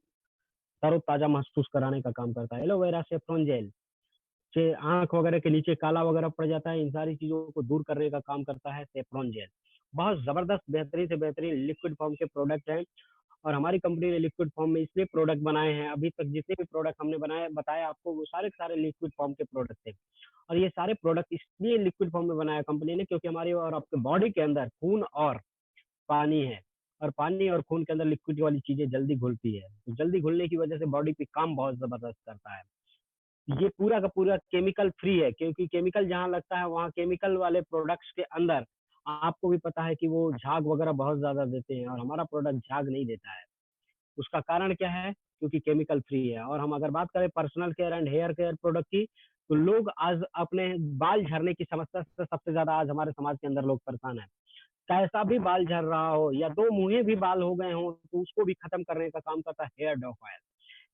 तरोताजा महसूस कराने का काम करता है। एलोवेरा सेफ्रॉन जेल से आंख वगैरह के नीचे काला वगैरह पड़ जाता है, इन सारी चीजों को दूर करने का काम करता है सेफ्रॉन जेल। बहुत जबरदस्त बेहतरीन से बेहतरीन लिक्विड फॉर्म के प्रोडक्ट हैं और हमारी कंपनी ने लिक्विड फॉर्म में इसलिए प्रोडक्ट बनाए हैं, अभी तक जितने भी प्रोडक्ट हमने बनाए बताया आपको वो सारे के सारे लिक्विड फॉर्म के प्रोडक्ट थे। और ये सारे प्रोडक्ट इसलिए लिक्विड फॉर्म में बनाया कंपनी ने क्योंकि हमारी और आपके बॉडी के अंदर खून और पानी है और पानी और खून के अंदर लिक्विड वाली चीजें जल्दी घुलती है, तो जल्दी घुलने की वजह से बॉडी पे काम बहुत जबरदस्त करता है। ये पूरा का पूरा केमिकल फ्री है क्योंकि केमिकल जहाँ लगता है वहाँ केमिकल वाले प्रोडक्ट्स के अंदर आपको भी पता है कि वो झाग वगैरह बहुत ज्यादा देते हैं और हमारा प्रोडक्ट झाग नहीं देता है। उसका कारण क्या है? क्योंकि केमिकल फ्री है। और हम अगर बात करें personal care and hair care product की तो लोग आज अपने बाल झड़ने की समस्या से सबसे ज़्यादा आज हमारे समाज के अंदर लोग परेशान हैं। कैसा भी बाल झड़ रहा हो या 2 मुँहे भी बाल हो गए हों, तो उसको भी खत्म करने का काम करता है hair doc oil.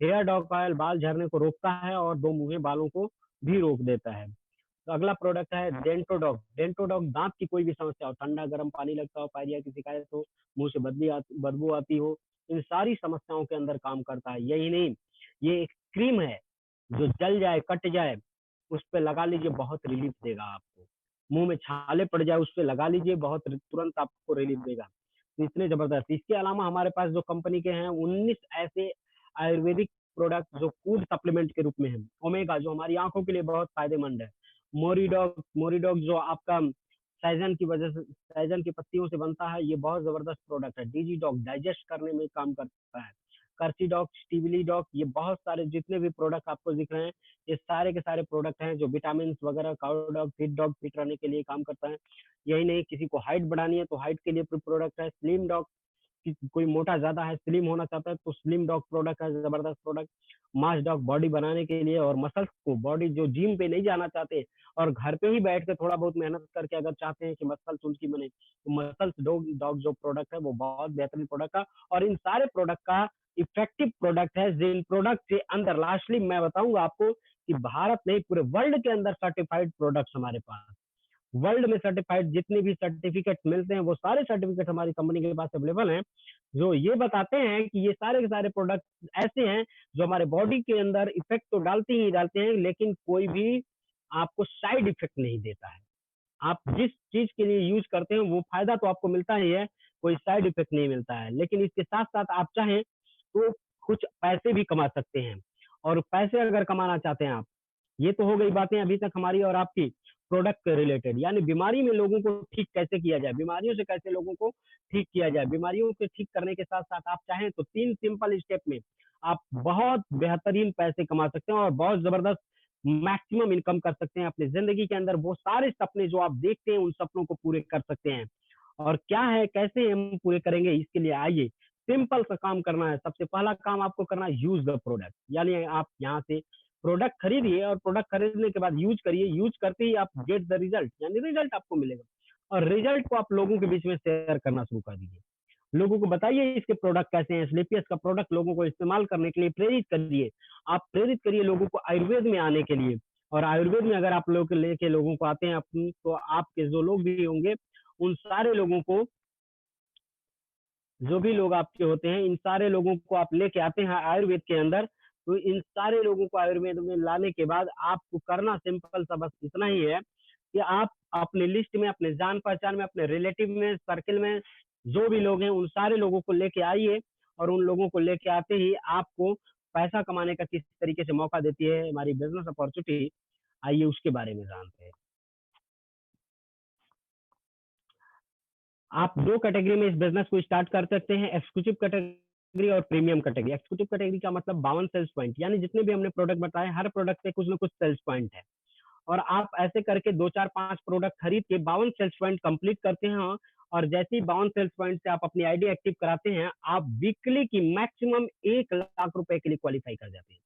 Hair doc oil बाल झड़ने को रोकता है और 2 मुँहे बालों को भी रोक देता है। तो अगला प्रोडक्ट है डेंटोडॉक। डेंटोडॉक दाँत की कोई भी समस्या हो, ठंडा गर्म पानी लगता हो, पायरिया की शिकायत हो, मुँह से बदबू आती हो, इन सारी समस्याओं के अंदर काम करता है। यही नहीं, ये एक क्रीम है, जो जल जाए, कट जाए, उस पे लगा लीजिए बहुत रिलीफ़ देगा आपको। मुँह में छाले पड़ जाए, उस पे लगा लीजिए बहुत तुरंत आपको रिलीफ़ देगा। तो इतने ज़बरदस्त। इसके अलावा हमारे पास जो कंपनी के हैं 19 ऐसे आयुर्वेदिक प्रोडक्ट जो फूड सप्लीमेंट के रूप में हैं। ओमेगा जो हमारी आँखों के लिए बहुत फ़ायदेमंद है। मोरीडॉग जो आपका सहजन की पत्तियों से बनता है, ये बहुत ज़बरदस्त प्रोडक्ट है। डिजीडॉग डाइजेस्ट करने में काम करता है। कर्सीडॉग, स्टिविलीडॉग ये बहुत सारे जितने भी प्रोडक्ट आपको दिख रहे हैं, ये सारे के सारे प्रोडक्ट हैं जो विटामिन्स वगैरह काउडॉग, फिट रहने के लिए काम करता है। यही नहीं, किसी को हाइट बढ़ानी है तो हाइट के लिए प्रोडक्ट है। स्लिम डॉग कि कोई मोटा ज़्यादा है, स्लिम होना चाहता है तो स्लिम डॉग प्रोडक्ट है, ज़बरदस्त प्रोडक्ट। मास डॉग बॉडी बनाने के लिए और मसल्स को बॉडी जो जिम पे नहीं जाना चाहते और घर पे ही बैठ के थोड़ा बहुत मेहनत करके अगर चाहते हैं कि मसल्स उनकी बने, तो मसल्स डॉग डॉग जो प्रोडक्ट है वो बहुत बेहतरीन प्रोडक्ट है और इन सारे प्रोडक्ट का इफेक्टिव प्रोडक्ट है। जिन प्रोडक्ट के अंदर लास्टली मैं बताऊँगा आपको कि भारत नहीं पूरे वर्ल्ड के अंदर सर्टिफाइड प्रोडक्ट्स हमारे पास वर्ल्ड में सर्टिफाइड जितने भी सर्टिफिकेट मिलते हैं वो सारे सर्टिफिकेट हमारी कंपनी के पास अवेलेबल हैं जो ये बताते हैं कि ये सारे के सारे प्रोडक्ट ऐसे हैं जो हमारे बॉडी के अंदर इफेक्ट तो डालते ही डालते हैं लेकिन कोई भी आपको साइड इफेक्ट नहीं देता है। आप जिस चीज के लिए यूज करते हैं वो फायदा तो आपको मिलता ही है, कोई साइड इफेक्ट नहीं मिलता है। लेकिन इसके साथ साथ आप चाहें तो कुछ पैसे भी कमा सकते हैं और पैसे अगर कमाना चाहते हैं आप, ये तो हो गई बातें अभी तक हमारी और आपकी प्रोडक्ट के रिलेटेड, यानी बीमारी में लोगों को ठीक कैसे किया जाए, बीमारियों से कैसे लोगों को ठीक किया जाए। बीमारियों को ठीक करने के साथ साथ आप चाहें तो 3 सिंपल स्टेप में आप बहुत बेहतरीन पैसे कमा सकते हैं और बहुत ज़बरदस्त मैक्सिमम इनकम कर सकते हैं अपनी ज़िंदगी के अंदर। वो सारे सपने जो आप देखते हैं, उन सपनों को पूरे कर सकते हैं। और क्या है, कैसे हम पूरे करेंगे, इसके लिए आइए सिंपल सा काम करना है। सबसे पहला काम आपको करना है, यूज़ द प्रोडक्ट, यानी आप यहाँ से प्रोडक्ट खरीदिए और प्रोडक्ट खरीदने के बाद यूज करिए। यूज करते ही आप गेट द रिजल्ट, यानी रिजल्ट आपको मिलेगा और रिजल्ट को आप लोगों के बीच में शेयर करना शुरू कर दीजिए। लोगों को बताइए इसके प्रोडक्ट कैसे हैं, स्लीपियस का प्रोडक्ट लोगों को इस्तेमाल करने के लिए प्रेरित करिए। आप प्रेरित करिए लोगों को आयुर्वेद में आने के लिए। और आयुर्वेद में अगर आप लोग लेके लोगों को आते हैं अपनी, तो आपके जो लोग भी होंगे उन सारे लोगों को, जो भी लोग आपके होते हैं, इन सारे लोगों को आप लेके आते हैं आयुर्वेद के अंदर। तो इन सारे लोगों को आयुर्वेद में लाने के बाद आपको करना सिंपल सा बस इतना ही है कि आप अपने लिस्ट में, अपने जान पहचान में, अपने रिलेटिव में, सर्किल में जो भी लोग हैं, उन सारे लोगों को लेके आइए और उन लोगों को लेके आते ही आपको पैसा कमाने का किस तरीके से मौका देती है हमारी बिजनेस अपॉर्चुनिटी, आइए उसके बारे में जानते हैं। आप 2 कैटेगरी में इस बिज़नेस को स्टार्ट कर सकते हैं, एक्सक्लूसिव कैटेगरी और प्रीमियम कैटेगरी। एक्सक्लूसिव कैटेगरी का मतलब 52 सेल्स पॉइंट, यानी जितने भी हमने प्रोडक्ट बताए, हर प्रोडक्ट पे कुछ ना कुछ सेल्स पॉइंट है और आप ऐसे करके 2, 4, 5 प्रोडक्ट खरीद के 52 सेल्स पॉइंट कंप्लीट करते हैं और जैसे ही 52 सेल्स पॉइंट से आप अपनी आईडी एक्टिव कराते हैं, आप वीकली की मैक्सिमम 1 लाख रुपए के लिए क्वालीफाई कर जाते हैं।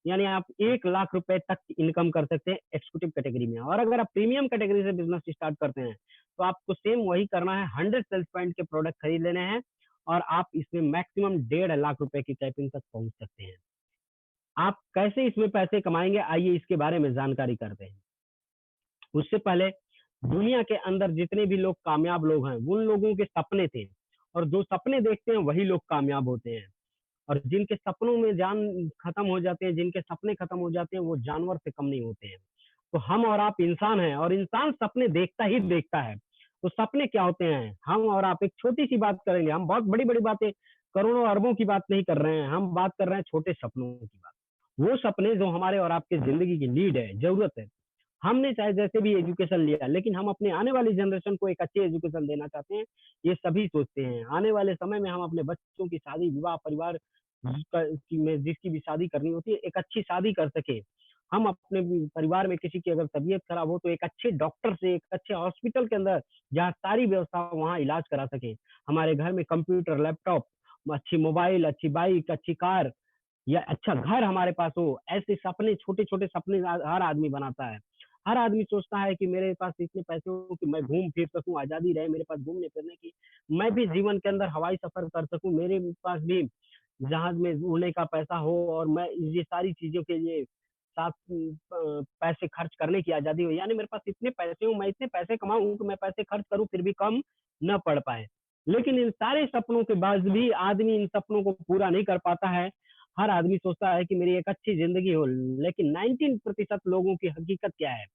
यानी आप 1 लाख रुपए तक इनकम कर सकते हैं एक्जीक्यूटिव कैटेगरी में। और अगर आप प्रीमियम कैटेगरी से बिजनेस स्टार्ट करते हैं, तो आपको सेम वही करना है, 100 सेल्स पॉइंट के प्रोडक्ट खरीद लेने हैं और आप इसमें मैक्सिमम 1.5 लाख रुपए की टाइपिंग तक पहुंच सकते हैं। आप कैसे इसमें पैसे कमाएंगे, आइए इसके बारे में जानकारी करते हैं। उससे पहले दुनिया के अंदर जितने भी लोग कामयाब लोग हैं, उन लोगों के सपने थे और जो सपने देखते हैं वही लोग कामयाब होते हैं। और जिनके सपनों में जान खत्म हो जाते हैं, जिनके सपने खत्म हो जाते हैं, वो जानवर से कम नहीं होते हैं। तो हम और आप इंसान हैं और इंसान सपने देखता ही देखता है। तो सपने क्या होते हैं, हम और आप एक छोटी सी बात करेंगे। हम बहुत बड़ी बड़ी बातें, करोड़ों अरबों की बात नहीं कर रहे हैं, हम बात कर रहे हैं छोटे सपनों की बात। वो सपने जो हमारे और आपके जिंदगी की नीड है, जरूरत है। हमने चाहे जैसे भी एजुकेशन लिया, लेकिन हम अपने आने वाली जनरेशन को एक अच्छी एजुकेशन देना चाहते हैं, ये सभी सोचते हैं। आने वाले समय में हम अपने बच्चों की शादी, विवाह, परिवार में जिसकी भी शादी करनी होती है, एक अच्छी शादी कर सके। हम अपने परिवार में किसी की अगर तबीयत खराब हो तो एक अच्छे डॉक्टर से, एक अच्छे हॉस्पिटल के अंदर जहाँ सारी व्यवस्था हो, वहाँ इलाज करा सके। हमारे घर में कंप्यूटर, लैपटॉप, अच्छी मोबाइल, अच्छी बाइक, अच्छी कार, या अच्छा घर हमारे पास हो, ऐसे सपने छोटे-छोटे सपने हर आदमी बनाता है। हर आदमी सोचता है कि मेरे पास इतने पैसे हो कि मैं घूम फिर सकूँ, आज़ादी रहे मेरे पास घूमने-फिरने की, मैं भी जीवन के अंदर हवाई सफ़र कर सकूँ, मेरे पास भी जहाज़ में उड़ने का पैसा हो और मैं ये सारी चीज़ों के लिए साथ पैसे खर्च करने की आज़ादी हो। यानी मेरे पास इतने पैसे हों, मैं इतने पैसे कमाऊँ कि मैं पैसे खर्च करूँ फिर भी कम ना पड़ पाए। लेकिन इन सारे सपनों के बाद भी आदमी इन सपनों को पूरा नहीं कर पाता है। हर आदमी सोचता है कि मेरी एक अच्छी ज़िंदगी हो, लेकिन 19% लोगों की हकीकत क्या है?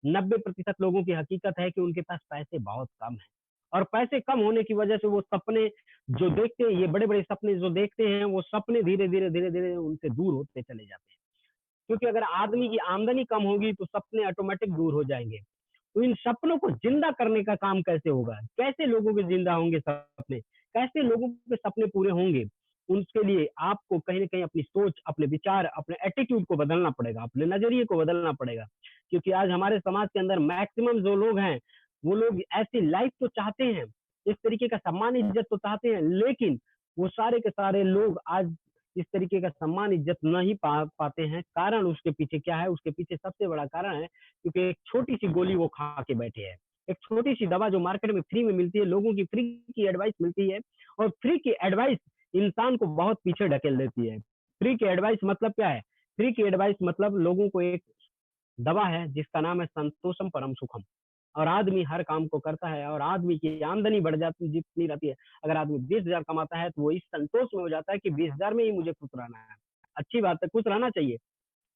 90% लोगों की हकीकत है कि उनके पास पैसे बहुत कम हैं और पैसे कम होने की वजह से वो सपने जो देखते हैं, ये बड़े-बड़े सपने जो देखते हैं, वो सपने धीरे-धीरे, धीरे-धीरे उनसे दूर होते चले जाते हैं। क्योंकि अगर आदमी की आमदनी कम होगी, तो सपने ऑटोमैटिक दूर हो जाएँगे। तो इन सपनों को ज़िंदा करने का काम कैसे होगा? कैसे लोगों के ज़िंदा होंगे सपने? कैसे लोगों के सपने पूरे होंगे? उसके लिए आपको कहीं न कहीं अपनी सोच, अपने विचार, अपने एटीट्यूड को बदलना पड़ेगा, अपने नज़रिए को बदलना पड़ेगा। क्योंकि आज हमारे समाज के अंदर मैक्सिमम जो लोग हैं, वो लोग ऐसी लाइफ़ तो चाहते हैं, इस तरीके का सम्मान, इज़्ज़त तो चाहते हैं, लेकिन वो सारे के सारे लोग आज इस तरीके का सम्मान, इज़्ज़त नहीं पाते हैं। कारण उसके पीछे क्या है? उसके पीछे सबसे बड़ा कारण है क्योंकि एक छोटी-सी गोली वो खा के बैठे हैं। एक छोटी-सी दवा जो मार्केट में फ्री में मिलती है, लोगों की फ्री की एडवाइस मिलती है और फ्री की एडवाइस इंसान को बहुत पीछे ढकेल देती है। फ्री की एडवाइस मतलब क्या है? फ्री की एडवाइस मतलब लोगों को एक दवा है जिसका नाम है संतोषम परम सुखम और आदमी हर काम को करता है और आदमी की आमदनी बढ़ जाती जितनी रहती है। अगर आदमी 20,000 कमाता है तो वो इस संतोष में हो जाता है कि 20,000 में ही मुझे खुश रहना है। अच्छी बात है, खुश रहना चाहिए।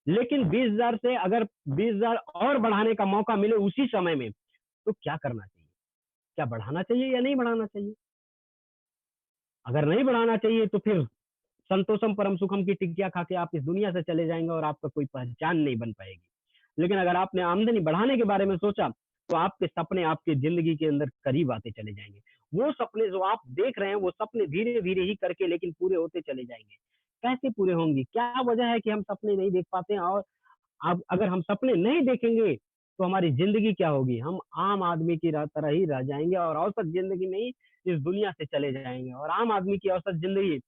लेकिन 20,000 से अगर 20,000 और बढ़ाने का मौका मिले उसी समय में, तो क्या करना चाहिए? क्या बढ़ाना चाहिए या नहीं बढ़ाना चाहिए? अगर नहीं बढ़ाना चाहिए तो फिर संतोषम परम सुखम की टिक्कियाँ खा के आप इस दुनिया से चले जाएँगे और आपका कोई पहचान नहीं बन पाएगी। लेकिन अगर आपने आमदनी बढ़ाने के बारे में सोचा, तो आपके सपने आपकी ज़िंदगी के अंदर करीब आते चले जाएँगे। वो सपने जो आप देख रहे हैं, वो सपने धीरे-धीरे ही करके लेकिन पूरे होते चले जाएँगे। कैसे पूरे होंगे? क्या वजह है कि हम सपने नहीं देख पाते हैं और अब अगर हम सपने नहीं देखेंगे, तो हमारी ज़िंदगी क्या होगी? हम आम आदमी की तरह ही रह जाएँगे और औसत ज़िंदगी में ही इस दुनिया से चले जाएँगे और आम आदमी की औसत ज़िंदगी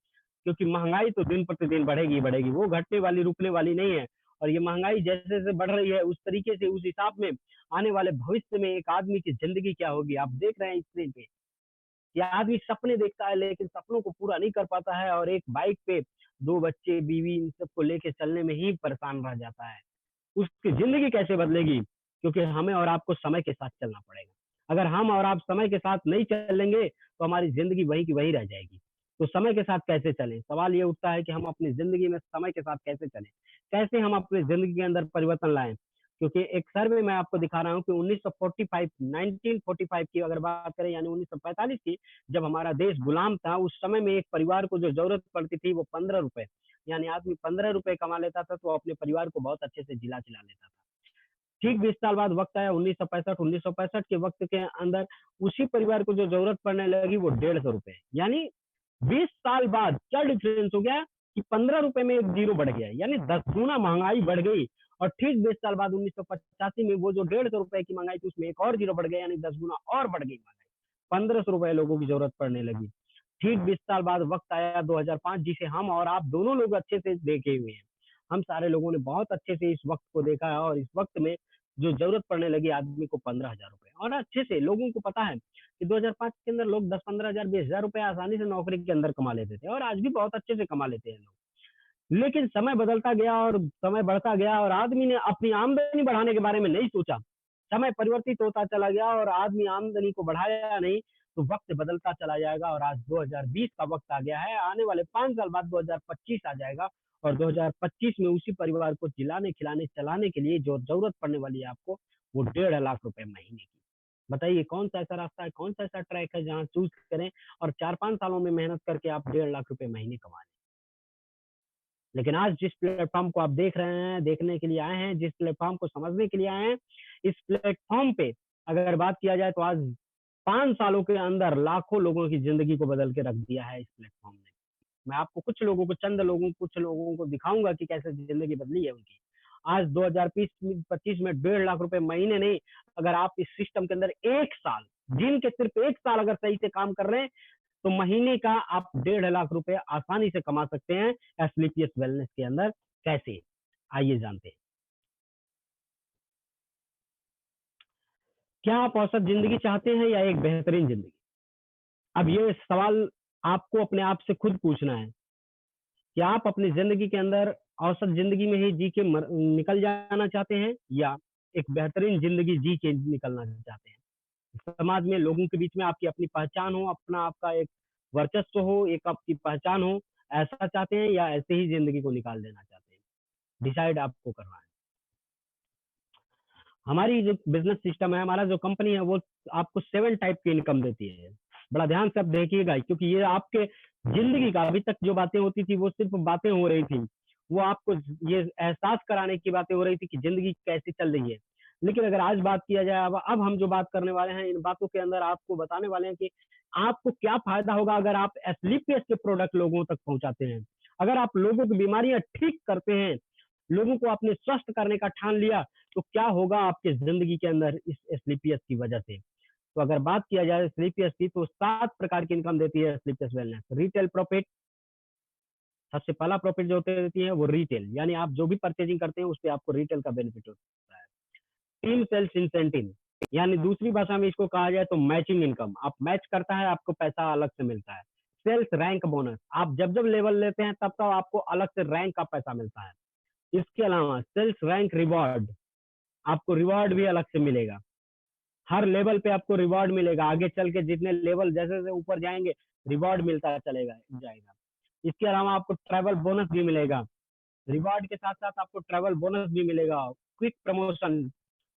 क्योंकि महँगाई तो दिन प्रतिदिन बढ़ेगी ही बढ़ेगी, वो घटने वाली, रुकने वाली नहीं है और ये महँगाई जैसे-जैसे बढ़ रही है, उस तरीके से, उस हिसाब में आने वाले भविष्य में एक आदमी की ज़िंदगी क्या होगी? आप देख रहे हैं स्क्रीन पे, ये आदमी सपने देखता है लेकिन सपनों को पूरा नहीं कर पाता है और एक बाइक पे 2 बच्चे, बीवी इन सबको लेके चलने में ही परेशान रह जाता है। उसकी ज़िंदगी कैसे बदलेगी? क्योंकि हमें और आपको समय के साथ चलना पड़ेगा। अगर हम और आप समय के साथ नहीं चलेंगे, तो हमारी ज़िंदगी वहीं की वहीं रह जाएगी। तो समय के साथ कैसे चलें? सवाल ये उठता है कि हम अपनी ज़िंदगी में समय के साथ कैसे चलें? कैसे हम अपनी ज़िंदगी के अंदर परिवर्तन लाएँ? क्योंकि एक सर्वे मैं आपको दिखा रहा हूँ कि 1945 की अगर बात करें यानी 1945 की, जब हमारा देश गुलाम था, उस समय में एक परिवार को जो ज़रूरत पड़ती थी, वो ₹15 यानी आदमी ₹15 कमा लेता था, तो अपने परिवार को बहुत अच्छे से जिला-चिला लेता था। ठीक 20 साल बाद वक़्त आया 1965 के वक़्त के अंदर उसी परिवार को जो ज़रूरत पड़ने लगी वो ₹150 यानी 20 साल बाद क्या डिफ़रेंस हो गया कि ₹15 में एक ज़ीरो बढ़ गया, यानी 10 गुना महँगाई बढ़ गई और ठीक 20 साल बाद 1985 में वो जो ₹150 की महँगाई थी उसमें एक और ज़ीरो बढ़ गया यानी 10 गुना और बढ़ गई महँगाई। ₹1500 लोगों की ज़रूरत पड़ने लगी। ठीक 20 साल बाद वक़्त आया 2005 जिसे हम और आप दोनों लोग अच्छे से देखे हुए हैं। हम सारे लोगों ने बहुत अच्छे से इस वक़्त को देखा है और इस वक़्त में जो ज़रूरत पड़ने लगी आदमी को ₹15,000 और अच्छे से लोगों को पता है कि 2005 के अंदर लोग 10-15 हज़ार, 20,000 रुपए आसानी से नौकरी के अंदर कमा लेते थे और आज भी बहुत अच्छे से कमा लेते हैं लोग। लेकिन समय बदलता गया और समय बढ़ता गया और आदमी ने अपनी आमदनी बढ़ाने के बारे में नहीं सोचा। समय परिवर्तित होता चला गया और आदमी आमदनी को बढ़ाया नहीं, तो वक़्त बदलता चला जाएगा और आज 2020 का वक़्त आ गया है। आने वाले 5 साल बाद 2025 आ जाएगा और 2025 में उसी परिवार को जिलाने, खिलाने, चलाने के लिए जो ज़रूरत पड़ने वाली है आपको, वो 1.5 लाख रुपए महीने की। बताइए कौन-सा ऐसा रास्ता है, कौन-सा ऐसा ट्रैक है जहाँ चूज़ करें और 4-5 सालों में मेहनत करके आप 1.5 लाख रुपए महीने कमा लें। लेकिन आज जिस प्लेटफ़ॉर्म को आप देख रहे हैं, देखने के लिए आए हैं, जिस प्लेटफ़ॉर्म को समझने के लिए आए हैं, इस प्लेटफ़ॉर्म पे अगर बात किया जाए तो आज 5 सालों के अंदर लाखों लोगों की ज़िंदगी को बदल के रख दिया है इस प्लेटफ़ॉर्म ने। मैं आपको कुछ लोगों को दिखाऊँगा कि कैसे ज़िंदगी बदली है उनकी। आज 2020-25 में 1.5 लाख रुपए महीने नहीं, अगर आप इस सिस्टम के अंदर 1 साल, दिन के सिर्फ़ 1 साल अगर सही से काम कर रहे हैं, तो महीने का आप 1.5 लाख रुपए आसानी से कमा सकते हैं एस्क्लेपियस वेलनेस के अंदर। कैसे, आइए जानते हैं। क्या आप औसत जिंदगी चाहते हैं या एक बेहतरीन जिंदगी? अब ये सवाल आपको अपने आप से खुद पूछना है कि आप अपनी जिंदगी के अंदर औसत जिंदगी में ही जी के निकल जाना चाहते हैं या एक बेहतरीन जिंदगी जी के निकलना चाहते हैं। समाज में लोगों के बीच में आपकी अपनी पहचान हो, अपना आपका एक वर्चस्व हो, एक आपकी पहचान हो, ऐसा चाहते हैं या ऐसे ही जिंदगी को निकाल देना चाहते हैं? डिसाइड आपको करना है। हमारी जो बिजनेस सिस्टम है, हमारा जो कंपनी है, वो आपको 7 टाइप की इनकम देती है। बड़ा ध्यान से आप देखिएगा, क्योंकि ये आपके जिंदगी का, अभी तक जो बातें होती थी वो सिर्फ बातें हो रही थी, वो आपको ये एहसास कराने की बातें हो रही थी कि जिंदगी कैसे चल रही है। लेकिन अगर आज बात किया जाए, अब हम जो बात करने वाले हैं, इन बातों के अंदर आपको बताने वाले हैं कि आपको क्या फायदा होगा अगर आप एस्क्लेपियस के प्रोडक्ट लोगों तक पहुंचाते हैं। अगर आप लोगों की बीमारियां ठीक करते हैं, लोगों को आपने स्वस्थ करने का ठान लिया, तो क्या होगा आपके जिंदगी के अंदर इस स्लीपियस की वजह से। तो अगर बात किया जाए स्लीपियस की, तो 7 प्रकार की इनकम देती है स्लीपियस वेलनेस। रिटेल प्रॉफिट, सबसे पहला प्रॉफिट जो देती है वो रिटेल, यानी आप जो भी परचेजिंग करते हैं उस पर आपको रिटेल का बेनिफिट होता है। टीम सेल्स इंसेंटिव, यानी दूसरी भाषा में इसको कहा जाए तो मैचिंग इनकम, आप मैच करता है आपको पैसा अलग से मिलता है। सेल्स रैंक बोनस, आप जब जब लेवल लेते हैं तब तब आपको अलग से रैंक का पैसा मिलता है। इसके अलावा सेल्स रैंक रिवॉर्ड, आपको रिवॉर्ड भी अलग से मिलेगा। हर लेवल पे आपको रिवॉर्ड मिलेगा, आगे चल के जितने लेवल जैसे जैसे ऊपर जाएंगे रिवॉर्ड मिलता चलेगा जाएगा। इसके अलावा आपको ट्रैवल बोनस भी मिलेगा, रिवॉर्ड के साथ साथ आपको ट्रैवल बोनस भी मिलेगा। क्विक प्रमोशन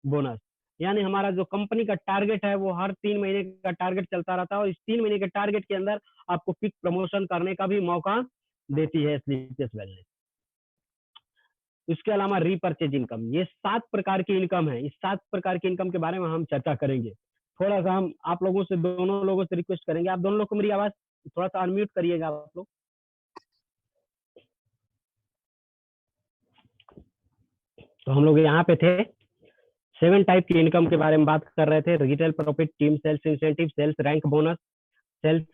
बोनस, यानी हमारा जो कंपनी का टारगेट है वो हर 3 महीने का टारगेट चलता रहता है, और इस 3 महीने के टारगेट के अंदर आपको क्विक प्रमोशन करने का भी मौका देती है स्लीपियस वेलनेस। इसके अलावा रीपर्चेज इनकम, ये 7 प्रकार की इनकम है। इस 7 प्रकार की इनकम के बारे में हम चर्चा करेंगे। थोड़ा सा हम आप लोगों से, दोनों लोगों से रिक्वेस्ट करेंगे, आप दोनों लोग को मेरी आवाज थोड़ा सा अनम्यूट करिएगा आप लोग। तो हम लोग यहाँ पे थे, 7 टाइप की इनकम के बारे में बात कर रहे थे। Retail profit, team sales incentive, sales rank bonus, sales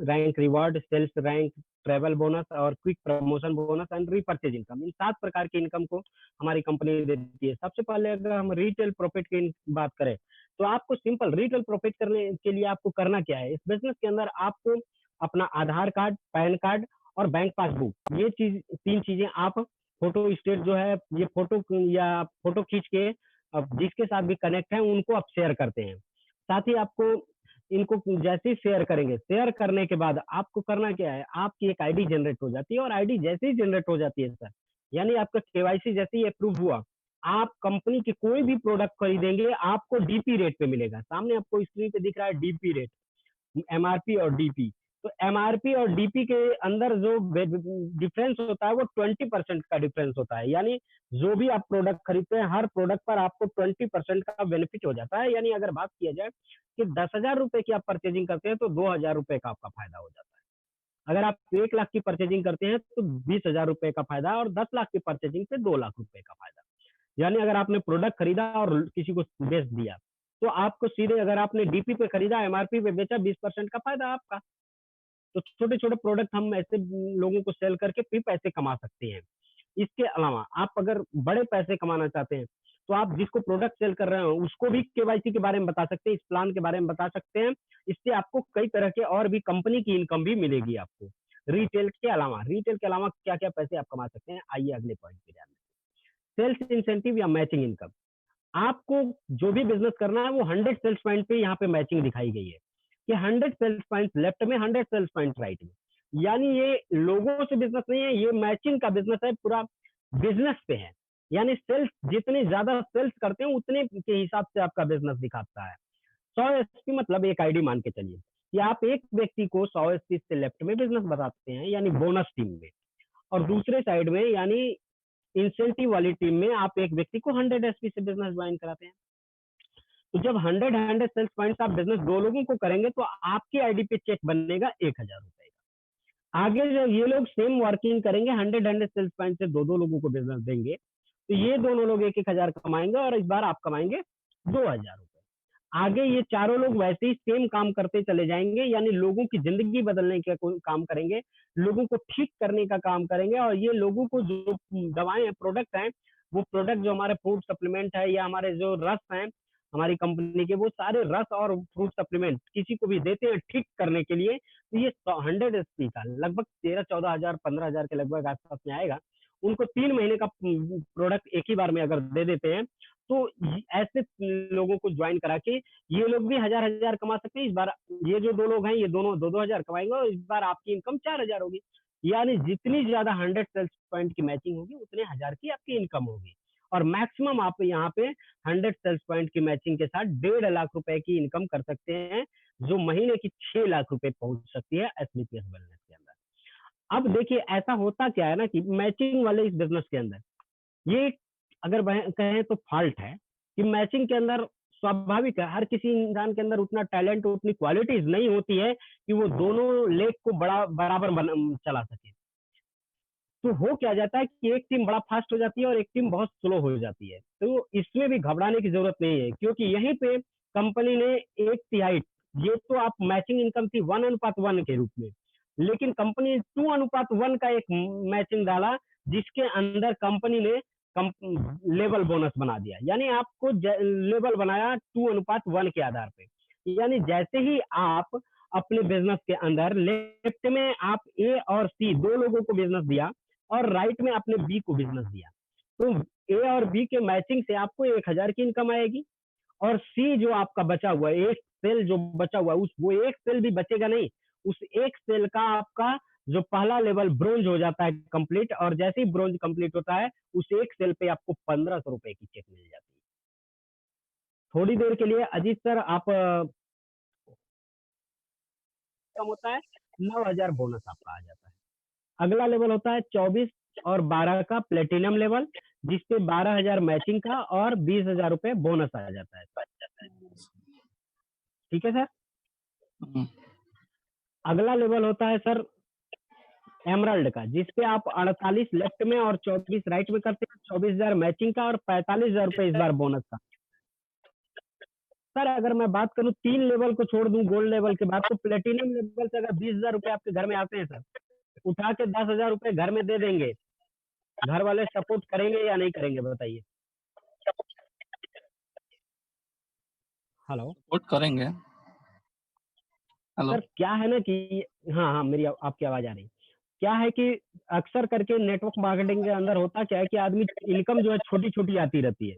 rank reward, sales rank travel bonus और quick promotion bonus and repurchase income. इन 7 प्रकार की इनकम को हमारी कंपनी देती है। सबसे पहले अगर हम रिटेल प्रॉफिट की बात करें, तो आपको सिंपल रिटेल प्रॉफिट करने के लिए आपको करना क्या है, इस बिजनेस के अंदर आपको अपना आधार कार्ड, पैन कार्ड और बैंक पासबुक, ये 3 चीजें आप फोटो स्टेट जो है, ये फोटो या फोटो खींच के जिसके साथ भी कनेक्ट है उनको आप शेयर करते हैं। साथ ही आपको इनको जैसे ही शेयर करेंगे, शेयर करने के बाद आपको करना क्या है, आपकी एक आईडी जनरेट हो जाती है, और आईडी जैसे ही जनरेट हो जाती है सर, यानी आपका केवाईसी जैसे ही अप्रूव हुआ, आप कंपनी के कोई भी प्रोडक्ट खरीदेंगे आपको डीपी रेट पे मिलेगा। सामने आपको स्क्रीन पे दिख रहा है डीपी रेट, एमआरपी और डीपी। तो एमआरपी और डीपी के अंदर जो डिफरेंस होता है वो 20% का डिफरेंस होता है, यानी जो भी आप प्रोडक्ट खरीदते हैं हर प्रोडक्ट पर आपको 20% का बेनिफिट हो जाता है। यानी अगर बात किया जाए कि 10,000 रुपए की आप परचेजिंग करते हैं तो 2,000 रुपए का आपका फायदा हो जाता है। अगर आप 1 लाख की परचेजिंग करते हैं तो 20,000 रुपए का फायदा, और 10 लाख की परचेजिंग से 2 लाख रुपए का फायदा। यानी अगर आपने प्रोडक्ट खरीदा और किसी को बेच दिया, तो आपको सीधे, अगर आपने डीपी पे खरीदा, एमआरपी पे बेचा, 20% का फायदा आपका। तो छोटे छोटे प्रोडक्ट हम ऐसे लोगों को सेल करके भी पैसे कमा सकते हैं। इसके अलावा आप अगर बड़े पैसे कमाना चाहते हैं, तो आप जिसको प्रोडक्ट सेल कर रहे हो उसको भी केवाईसी के बारे में बता सकते हैं, इस प्लान के बारे में बता सकते हैं। इससे आपको कई तरह के और भी कंपनी की इनकम भी मिलेगी आपको। रिटेल के अलावा क्या क्या पैसे आप कमा सकते हैं, आइए अगले पॉइंट पे जाते हैं। सेल्स इंसेंटिव या मैचिंग इनकम, आपको जो भी बिजनेस करना है वो 100 सेल्स पॉइंट पे यहाँ पे मैचिंग दिखाई गई है कि 100 सेल्स पॉइंट लेफ्ट में, 100 सेल्स पॉइंट राइट में। यानी ये लोगों से बिजनेस नहीं है, ये मैचिंग का बिजनेस है, पूरा बिजनेस पे है। यानी सेल्स, जितने ज्यादा सेल्स करते हैं उतने के हिसाब से आपका बिजनेस दिखाता है। 100 एसपी मतलब एक आईडी मान के चलिए कि आप एक व्यक्ति को 100 एसपी से लेफ्ट में बिजनेस बताते हैं, यानी बोनस टीम में, और दूसरे साइड में यानी इंसेंटिव वाली टीम में आप एक व्यक्ति को 100 एसपी से बिजनेस ज्वाइन कराते हैं। तो जब 100 सेल्स पॉइंट्स आप बिजनेस 2 लोगों को करेंगे तो आपकी आईडी पे चेक बनेगा 1,000 रुपए का। आगे जब ये लोग सेम वर्किंग करेंगे, 100 सेल्स पॉइंट से 2 लोगों को बिजनेस देंगे, तो ये दोनों लोग 1,000 कमाएंगे और इस बार आप कमाएंगे 2,000 रुपए। आगे ये चारों लोग वैसे ही सेम काम करते चले जाएंगे, यानी लोगों की जिंदगी बदलने का कोई काम करेंगे, लोगों को ठीक करने का काम करेंगे। और ये लोगों को जो दवाएं हैं, प्रोडक्ट हैं, वो प्रोडक्ट जो हमारे फूड सप्लीमेंट है या हमारे जो रस हैं हमारी कंपनी के, वो सारे रस और फ्रूट सप्लीमेंट किसी को भी देते हैं ठीक करने के लिए। तो ये 100 एसपी का लगभग 13-14 हजार 15 हजार के लगभग आसपास में आएगा। उनको 3 महीने का प्रोडक्ट एक ही बार में अगर दे देते हैं, तो ऐसे लोगों को ज्वाइन करा के ये लोग भी 1000 कमा सकते हैं। इस बार ये जो 2 लोग हैं, ये दोनों 2-2 हजार कमाएंगे और इस बार आपकी इनकम 4000 होगी। यानी जितनी ज्यादा 100 सेल्स पॉइंट की मैचिंग होगी, उतने हजार की आपकी इनकम होगी। और मैक्सिमम आप यहाँ पे 100 सेल्स पॉइंट की मैचिंग के साथ 1.5 लाख रुपए की इनकम कर सकते हैं, जो महीने की 6 लाख रुपए पहुंच सकती है एसबीपीएस वेलनेस के अंदर। अब देखिए ऐसा होता क्या है ना कि मैचिंग वाले इस बिजनेस के अंदर ये अगर कहें तो फॉल्ट है कि मैचिंग के अंदर स्वाभाविक है, हर किसी इंसान के अंदर उतना टैलेंट, उतनी क्वालिटीज नहीं होती है कि वो दोनों लेग को बड़ा बराबर चला सके। तो हो क्या जाता है कि एक टीम बड़ा फास्ट हो जाती है और एक टीम बहुत स्लो हो जाती है। तो इसमें भी घबराने की जरूरत नहीं है, क्योंकि यहीं पे कंपनी ने 1/3, ये तो आप मैचिंग इनकम थी 1:1 के रूप में, लेकिन कंपनी ने 2:1 का एक मैचिंग डाला, जिसके अंदर कंपनी ने लेवल बोनस बना दिया। यानी आपको लेवल बनाया 2:1 के आधार पे। यानी जैसे ही आप अपने बिजनेस के अंदर लेफ्ट में आप ए और सी 2 लोगों को बिजनेस दिया और राइट में आपने बी को बिजनेस दिया, तो ए और बी के मैचिंग से आपको 1000 की इनकम आएगी। और सी जो आपका बचा हुआ है, एक सेल जो बचा हुआ है, उस वो एक सेल भी बचेगा नहीं, उस एक सेल का आपका जो पहला लेवल ब्रोंज हो जाता है कंप्लीट, और जैसे ही ब्रोंज कंप्लीट होता है, उस एक सेल पे आपको 1500 रुपए की चेक मिल जाती है। थोड़ी देर के लिए अजीत सर आप कम होता है, 9000 बोनस आपका आ जाता है। अगला लेवल होता है 24 और 12 का प्लेटिनम लेवल, जिसपे 12,000 मैचिंग का और 20,000 रुपए बोनस आ जाता है। ठीक है सर। अगला लेवल होता है सर एमराल्ड का, जिसपे आप 48 लेफ्ट में और 24 राइट में करते हैं, 24,000 मैचिंग का और 45,000 रुपए इस बार बोनस का। सर अगर मैं बात करूं 3 लेवल को छोड़ दूं गोल्ड लेवल के बाद, तो प्लेटिनम लेवल से अगर 20,000 रुपए आपके घर में आते हैं सर, उठा के 10,000 रुपए घर में दे देंगे, घर वाले सपोर्ट करेंगे या नहीं करेंगे बताइए? हेलो सपोर्ट करेंगे। हेलो सर, क्या है ना कि हाँ हाँ, मेरी आपकी आवाज आ रही। क्या है कि अक्सर करके नेटवर्क मार्केटिंग के अंदर होता क्या है कि आदमी इनकम जो है छोटी छोटी आती रहती है,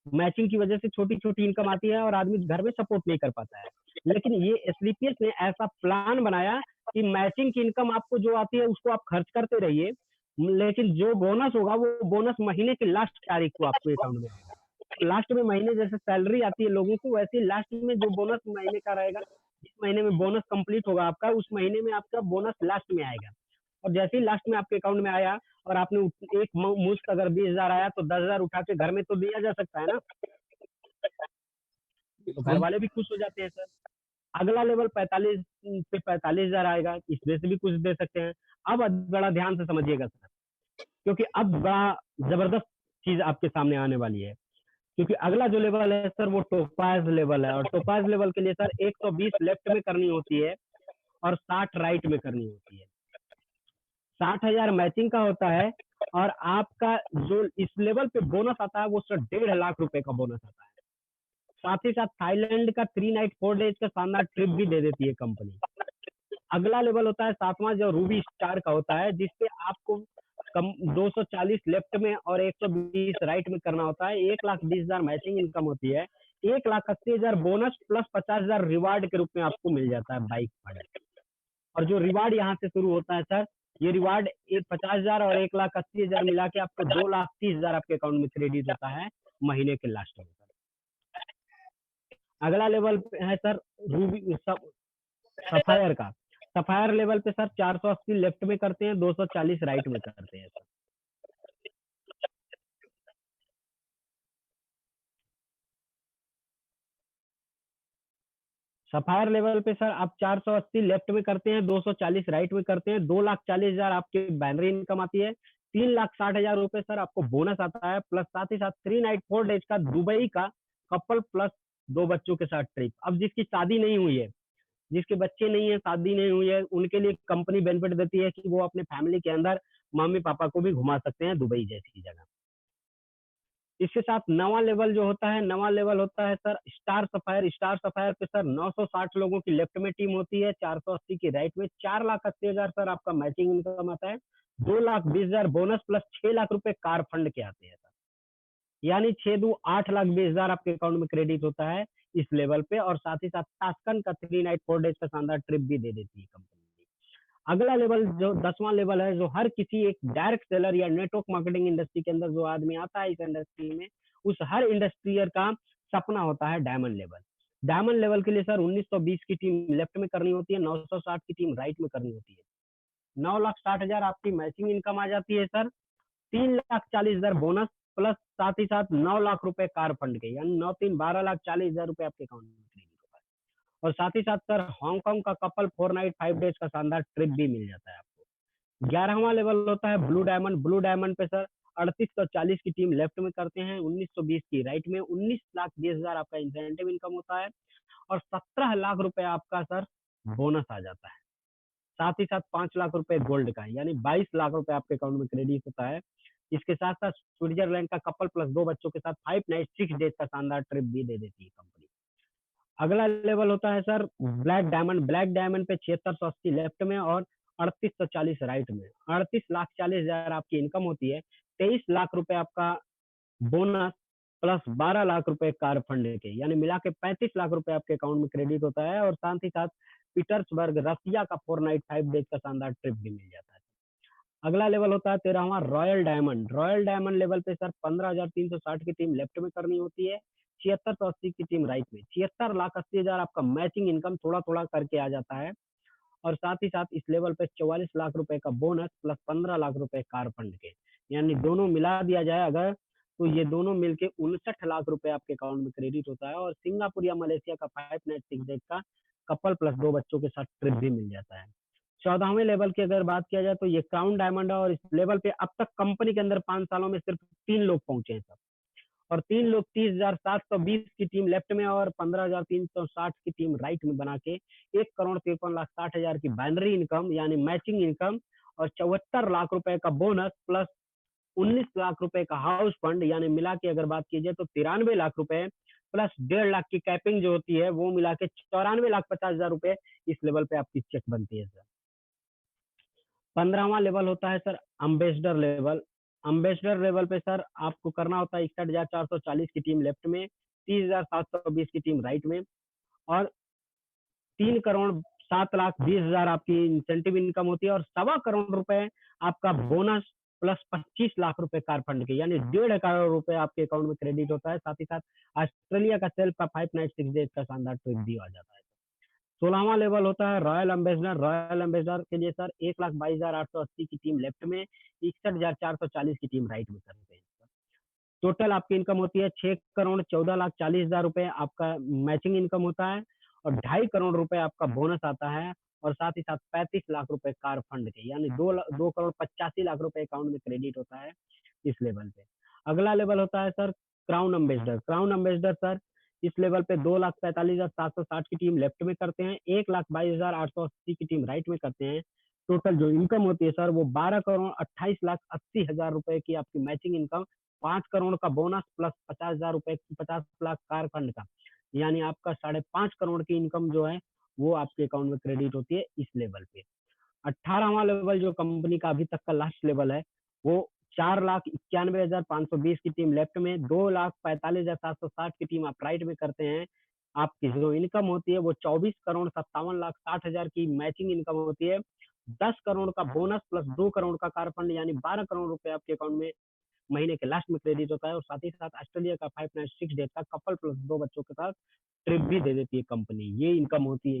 मैचिंग की वजह से छोटी छोटी इनकम आती है और आदमी घर में सपोर्ट नहीं कर पाता है। लेकिन ये एसलीपीएस ने ऐसा प्लान बनाया कि मैचिंग की इनकम आपको जो आती है उसको आप खर्च करते रहिए, लेकिन जो बोनस होगा वो बोनस महीने की लास्ट तारीख को आपके अकाउंट में आएगा। लास्ट में महीने जैसे सैलरी आती है लोगों को, वैसे लास्ट में जो बोनस महीने का रहेगा, जिस महीने में बोनस कंप्लीट होगा आपका, उस महीने में आपका बोनस लास्ट में आएगा। और जैसे ही लास्ट में आपके अकाउंट में आया और आपने एक मुश्त अगर 20,000 आया, तो 10,000 उठा के घर में तो दिया जा सकता है ना, तो घर बिल्कुल। वाले भी खुश हो जाते हैं सर। अगला लेवल 45 से 45,000 आएगा, इसमें से भी कुछ दे सकते हैं। अब बड़ा ध्यान से समझिएगा सर, क्योंकि अब बड़ा जबरदस्त चीज आपके सामने आने वाली है। क्योंकि अगला जो लेवल है सर, वो टोपाज लेवल है, और टोपाज लेवल के लिए सर 120 लेफ्ट में करनी होती है और 60 राइट में करनी होती है। 60,000 मैचिंग का होता है, और आपका जो इस लेवल पे बोनस आता है वो सर 1.5 लाख रुपए का बोनस आता है। साथ ही साथ थाईलैंड का 3 नाइट 4 डेज का शानदार ट्रिप भी दे देती है कंपनी। अगला लेवल होता है 7वां, जो रूबी स्टार का होता है, जिसपे आपको कम 240 लेफ्ट में और 120 राइट में करना होता है। 1,20,000 मैचिंग इनकम होती है, 1,80,000 बोनस प्लस 50,000 रिवार्ड के रूप में आपको मिल जाता है बाइक पर। और जो रिवार्ड यहाँ से शुरू होता है सर, ये रिवार्ड 50,000 और 1,80,000 मिला के आपको 2,30,000 आपके अकाउंट में क्रेडिट होता है महीने के लास्ट में। अगला लेवल है सर रूबी सफायर का। सफायर लेवल पे सर 480 लेफ्ट में करते हैं, 240 राइट में करते हैं सर। सफायर लेवल पे सर आप 480 लेफ्ट में करते हैं, 240 राइट में करते हैं, 2,40,000 आपके बैनरी इनकम आती है, 3,60,000 रुपए सर आपको बोनस आता है, प्लस साथ ही साथ 3 नाइट 4 डेज का दुबई का कपल प्लस 2 बच्चों के साथ ट्रिप। अब जिसकी शादी नहीं हुई है, जिसके बच्चे नहीं है, शादी नहीं हुई है, उनके लिए कंपनी बेनिफिट देती है कि वो अपने फैमिली के अंदर मम्मी-पापा को भी घुमा सकते हैं दुबई जैसी जगह। इसके साथ नवा लेवल जो होता है, नवा लेवल होता है sir star sapphire. Star sapphire पे सर 960 लोगों की लेफ्ट में टीम होती है, 480 की राइट में, 4,80,000 सर आपका मैचिंग इनकम आता है, 2,20,000 बोनस प्लस 6 लाख रुपए कार फंड के आते हैं सर। यानी 6 दू 8,20,000 आपके अकाउंट में क्रेडिट होता है इस लेवल पे, और साथ ही साथ ताशकंद का 3 नाइट 4 डेज का शानदार ट्रिप भी दे देती है कंपनी। अगला लेवल जो 10वां लेवल है, जो हर किसी एक डायरेक्ट सेलर या नेटवर्क मार्केटिंग इंडस्ट्री के अंदर जो आदमी आता है इस इंडस्ट्री में, उस हर इंडस्ट्रियर का सपना होता है डायमंड लेवल। डायमंड लेवल के लिए सर 1920 की टीम लेफ्ट में करनी होती है, 960 की टीम राइट में करनी होती है। 9,60,000 आपकी मैचिंग इनकम आ जाती है सर, 3,40,000 बोनस प्लस साथ ही साथ 9 लाख रुपए कार फंड के, यानी 9 3 12,40,000 रुपए आपके अकाउंट में क्रेडिट होता है। और साथ ही साथ सर हांगकांग का कपल 4 नाइट 5 डेज का शानदार ट्रिप भी मिल जाता है आपको। 11वां लेवल होता है ब्लू डायमंड। ब्लू डायमंड पे सर 3840 की टीम लेफ्ट में करते हैं, 1920 की राइट में, 19,20,000 आपका इंसेंटिव इनकम होता है, और 17 लाख रुपए आपका सर बोनस आ जाता है। साथ ही साथ 5 लाख रुपए गोल्ड का, यानी 22 लाख रुपए आपके अकाउंट में क्रेडिट होता है। इसके साथ साथ स्विट्जरलैंड का कपल प्लस 2 बच्चों के साथ 5 नाइट 6 डेज का शानदार ट्रिप भी दे देती है कंपनी। अगला लेवल होता है sir black diamond. Black diamond पे 7680 लेफ्ट में और 3840 राइट में, 38,40,000 आपकी इनकम होती है, 23 लाख रुपए आपका बोनस प्लस 12 लाख रुपए कार फंड के, यानी मिला के 35 लाख रुपए आपके अकाउंट में क्रेडिट होता है। और साथ ही साथ पीटर्सबर्ग रसिया का 4 नाइट 5 डेज का शानदार ट्रिप भी मिल जाता है। अगला लेवल होता है 13वां royal diamond. Royal diamond level पे सर 15,360 की टीम लेफ्ट में करनी होती है, 7680 की टीम राइट में, 76,80,000 आपका मैचिंग इनकम थोड़ा थोड़ा करके आ जाता है। और साथ ही साथ इस लेवल पे 44 लाख रुपए का बोनस प्लस 15 लाख रुपए कार फंड के, यानी दोनों मिला दिया जाए अगर, तो ये दोनों मिलके 59 लाख रुपए आपके अकाउंट में क्रेडिट होता है। और सिंगापुर या मलेशिया का 5 नाइट 6 डेज का कपल प्लस 2 बच्चों के साथ ट्रिप भी मिल जाता है। 14वें लेवल की अगर बात किया जाए तो ये क्राउन डायमंड है, और इस लेवल पे अब तक कंपनी के अंदर 5 सालों में सिर्फ 3 लोग पहुंचे हैं सर। और 3 लोग 30,720 की टीम लेफ्ट में और 15,360 की टीम राइट में बना के 1,53,60,000 की बाइनरी इनकम यानी मैचिंग इनकम, और 74 लाख रुपए का बोनस प्लस 19 लाख रुपए का हाउस फंड, यानी मिला के अगर बात की जाए तो 93 लाख रुपए प्लस 1.5 लाख की कैपिंग जो होती है वो मिला के 94,50,000 रुपए इस लेवल पे आपकी चेक बनती है सर। 15वां लेवल होता है sir ambassador level. Ambassador level पे सर आपको करना होता है 61,440 की टीम लेफ्ट में, 30,720 की टीम राइट में, और 3,07,20,000 आपकी इंसेंटिव इनकम होती है, और 2.25 करोड़ रुपए आपका बोनस प्लस 25 लाख रुपए कार फंड के, यानी 1.5 करोड़ रुपए आपके अकाउंट में क्रेडिट होता है। साथ ही साथ ऑस्ट्रेलिया का सेल्फ का 5 नाइट 6 डेज का शानदार ट्रिप भी आ जाता है। 16वां लेवल होता है रॉयल एम्बेसडर। रॉयल एम्बेसडर के लिए सर 1,22,880 की टीम लेफ्ट में, 61,440 की टीम राइट में करते हैं। टोटल आपकी इनकम होती है 6,14,40,000 रुपए आपका मैचिंग इनकम होता है, और 2.5 करोड़ रुपए आपका बोनस आता है, और साथ ही साथ 35 लाख रुपए कार फंड के, यानी 2,85,00,000 रुपए अकाउंट में क्रेडिट होता है इस लेवल पे। अगला लेवल होता है sir crown ambassador. Crown ambassador sir इस लेवल पे 2,45,760 की टीम लेफ्ट में करते हैं, 1,22,880 की टीम राइट में करते हैं। टोटल जो इनकम होती है सर वो 12,28,80,000 रुपए की आपकी मैचिंग इनकम, 5 करोड़ का बोनस प्लस 50,000 रुपए 50 लाख कार फंड का, यानी आपका 5.5 करोड़ की इनकम जो है वो आपके अकाउंट में क्रेडिट होती है इस लेवल पे। 18वां लेवल जो कंपनी का अभी तक का लास्ट लेवल है वो 4,91,520 की टीम लेफ्ट में, 2,45,760 की टीम आप राइट में करते हैं। आपकी जो इनकम होती है वो 24,57,60,000 की मैचिंग इनकम होती है, 10 करोड़ का बोनस प्लस 2 करोड़ का कार फंड, यानी 12 करोड़ रुपए आपके अकाउंट में महीने के लास्ट में क्रेडिट होता है। और साथ ही साथ ऑस्ट्रेलिया का 5 नाइट 6 डेज का कपल प्लस 2 बच्चों के साथ ट्रिप भी दे देती है कंपनी। ये इनकम होती है।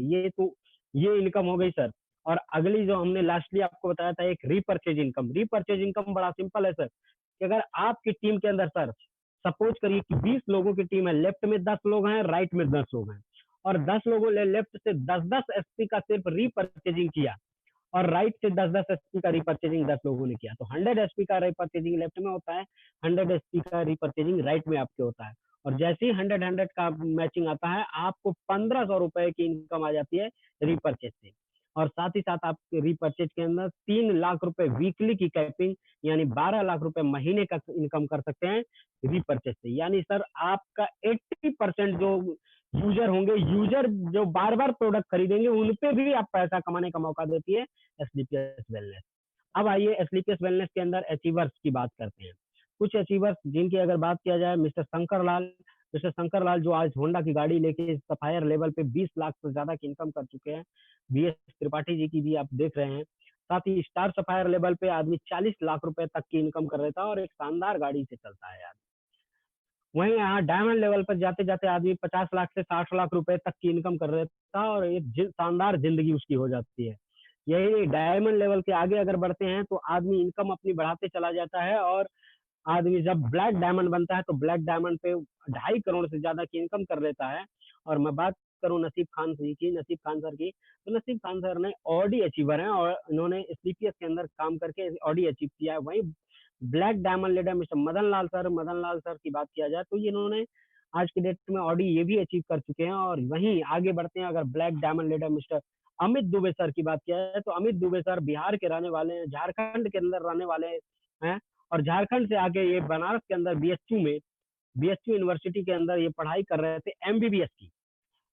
ये इनकम हो गई सर। और अगली जो हमने लास्टली आपको बताया था एक रीपर्चेज इनकम। रीपर्चेज इनकम बड़ा सिंपल है सर, कि अगर आपकी टीम के अंदर सर सपोज करिए कि 20 लोगों की टीम है, लेफ्ट में 10 लोग हैं, राइट में 10 लोग हैं, और 10 लोगों ने लेफ्ट से 10-10 एसपी का सिर्फ रीपर्चेजिंग किया, और राइट से 10-10 एसपी का रीपर्चेजिंग 10 लोगों ने किया, तो 100 एसपी का रीपर्चेजिंग लेफ्ट में होता है, 100 एसपी का रीपर्चेजिंग राइट में आपके होता है। और जैसे ही 100-100 का मैचिंग आता है, आपको 1500 रुपए की इनकम आ जाती है रीपर्चेज से। और साथ ही साथ आप रीपर्चेज के अंदर 3 लाख रुपए वीकली की कैपिंग यानी 12 लाख रुपए महीने का इनकम कर सकते हैं रीपर्चेज से। यानी सर आपका 80% जो यूजर होंगे, यूजर जो बार-बार प्रोडक्ट खरीदेंगे, उन पे भी आप पैसा कमाने का मौका देती है एसलीपीएस वेलनेस। अब आइए एसलीपीएस वेलनेस के अंदर अचीवर्स की बात करते हैं। कुछ अचीवर्स जिनकी अगर बात किया जाए, मिस्टर शंकर लाल जो आज होंडा की गाड़ी लेके सफायर लेवल पे 20 लाख से ज्यादा की इनकम कर चुके हैं। बीएस त्रिपाठी जी की भी आप देख रहे हैं। साथ ही स्टार सफायर लेवल पे आदमी 40 लाख रुपए तक की इनकम कर रहा था और एक शानदार गाड़ी से चलता है यार। वहीं यहाँ डायमंड लेवल पर जाते जाते आदमी 50 लाख से 60 लाख रुपए तक की इनकम कर रहा था और एक शानदार जिंदगी उसकी हो जाती है। यही डायमंड लेवल के आगे अगर बढ़ते हैं तो आदमी इनकम अपनी बढ़ाते चला जाता है और आदमी जब ब्लैक डायमंड बनता है तो ब्लैक डायमंड पे 2.5 करोड़ से ज्यादा की इनकम कर लेता है। और मैं बात करूं नसीब खान सर की, तो नसीब खान सर ने ऑडी अचीवर हैं और इन्होंने स्लीपियस के अंदर काम करके ऑडी अचीव किया है। वहीं black diamond leader mister Madan Lal sir की बात किया जाए तो ये इन्होंने आज की डेट में ऑडी ये भी अचीव कर चुके हैं। और वहीं आगे बढ़ते हैं, अगर black diamond leader mister Amit Dubey sir की बात किया जाए तो अमित दुबे सर बिहार के रहने वाले हैं, झारखंड के अंदर रहने वाले हैं और झारखंड से आके ये बनारस के अंदर बीएचयू यूनिवर्सिटी के अंदर ये पढ़ाई कर रहे थे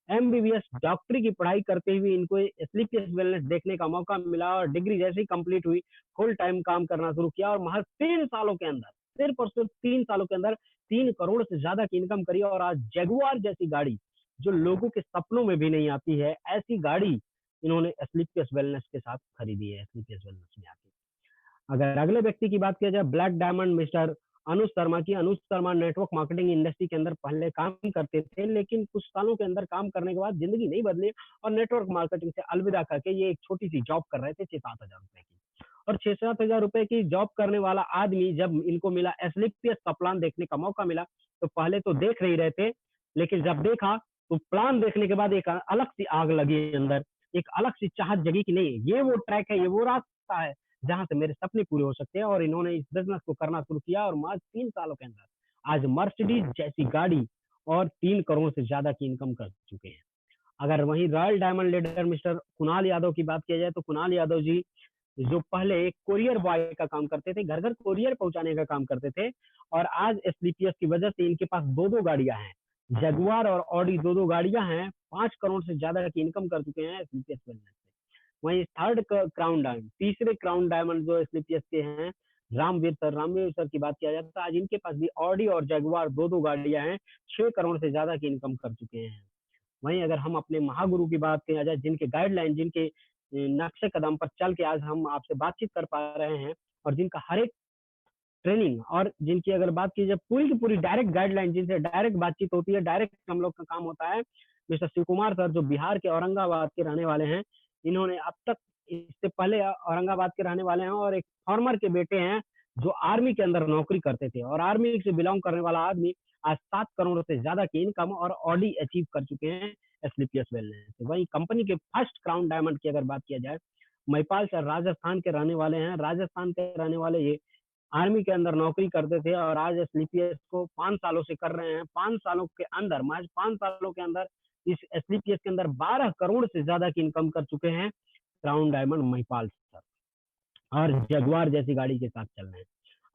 एमबीबीएस डॉक्टरी की पढ़ाई करते हुए इनको स्लीपियस वेलनेस देखने का मौका मिला और डिग्री जैसे ही कंप्लीट हुई फुल टाइम काम करना शुरू किया और महज 3 सालों के अंदर, सिर्फ और सिर्फ 3 सालों के अंदर 3 करोड़ से ज्यादा की इनकम करी और आज जगुआर जैसी गाड़ी जो लोगों के सपनों में भी नहीं आती है, ऐसी गाड़ी इन्होंने स्लीपियस वेलनेस के साथ खरीदी है स्लीपियस वेलनेस में आके। अगर अगले व्यक्ति की बात किया जाए, black diamond mister Anuj Sharma की, Anuj Sharma network marketing industry के अंदर पहले काम करते थे, लेकिन कुछ सालों के अंदर काम करने के बाद जिंदगी नहीं बदली और नेटवर्क मार्केटिंग से अलविदा करके ये एक छोटी सी जॉब कर रहे थे 6-7 हजार रुपए की। और 6-7 हजार रुपए की जॉब करने वाला आदमी जब इनको मिला एसलीपीएस का प्लान देखने का मौका मिला तो पहले तो देख नहीं रहे थे, लेकिन जब देखा तो प्लान देखने के बाद एक अलग सी आग लगी अंदर, एक अलग सी चाहत जगी कि नहीं ये वो ट्रैक है, ये वो रास्ता है जहां से मेरे सपने पूरे हो सकते हैं। और इन्होंने इस बिजनेस को करना शुरू किया और मात्र 3 सालों के अंदर आज मर्सिडीज जैसी गाड़ी और 3 करोड़ से ज्यादा की इनकम कर चुके हैं। अगर वहीं royal diamond leader mister Kunal Yadav की बात किया जाए तो कुणाल यादव जी जो पहले एक कोरियर बॉय का काम करते थे, घर घर कोरियर पहुंचाने का काम करते थे और आज एसलीपीएस की वजह से इनके पास 2-2 गाड़ियां हैं, जगुआर और ऑडी 2-2 गाड़ियां हैं, 5 करोड़ से ज्यादा की इनकम कर चुके हैं एसलीपीएस बिजनेस से। वहीं थर्ड क्राउन डायमंड, तीसरे क्राउन डायमंड जो एसलीपीएस के हैं रामवीर सर की बात किया जाए तो आज इनके पास भी ऑडी और जगुआर 2-2 गाड़ियां हैं, 6 करोड़ से ज्यादा की इनकम कर चुके हैं। वहीं अगर हम अपने महागुरु की बात किया जाए, जिनके गाइडलाइन, जिनके नक्शे कदम पर चल के आज हम आपसे बातचीत कर पा रहे हैं और जिनका हर एक ट्रेनिंग और जिनकी अगर बात की जाए पूरी की पूरी डायरेक्ट गाइडलाइन, जिनसे डायरेक्ट बातचीत होती है, डायरेक्ट हम लोग का काम होता है, मिस्टर शिव कुमार सर जो बिहार के औरंगाबाद के रहने वाले हैं। इन्होंने अब तक इससे पहले औरंगाबाद के रहने वाले हैं और एक फार्मर के बेटे हैं जो आर्मी के अंदर नौकरी करते थे और आर्मी से बिलोंग करने वाला आदमी आज 7 करोड़ से ज्यादा की इनकम और ऑडी अचीव कर चुके हैं एसलीपीएस वेलनेस से। वहीं कंपनी के फर्स्ट क्राउन डायमंड की अगर बात किया जाए, महिपाल सर राजस्थान के रहने वाले हैं, राजस्थान के रहने वाले ये आर्मी के अंदर नौकरी करते थे और आज एसलीपीएस को 5 सालों से कर रहे हैं। 5 सालों के अंदर, महज 5 सालों के अंदर इस एसलीपीएस के अंदर 12 करोड़ से ज्यादा की इनकम कर चुके हैं क्राउन डायमंड महिपाल सर और जगुआर जैसी गाड़ी के साथ चल रहे हैं।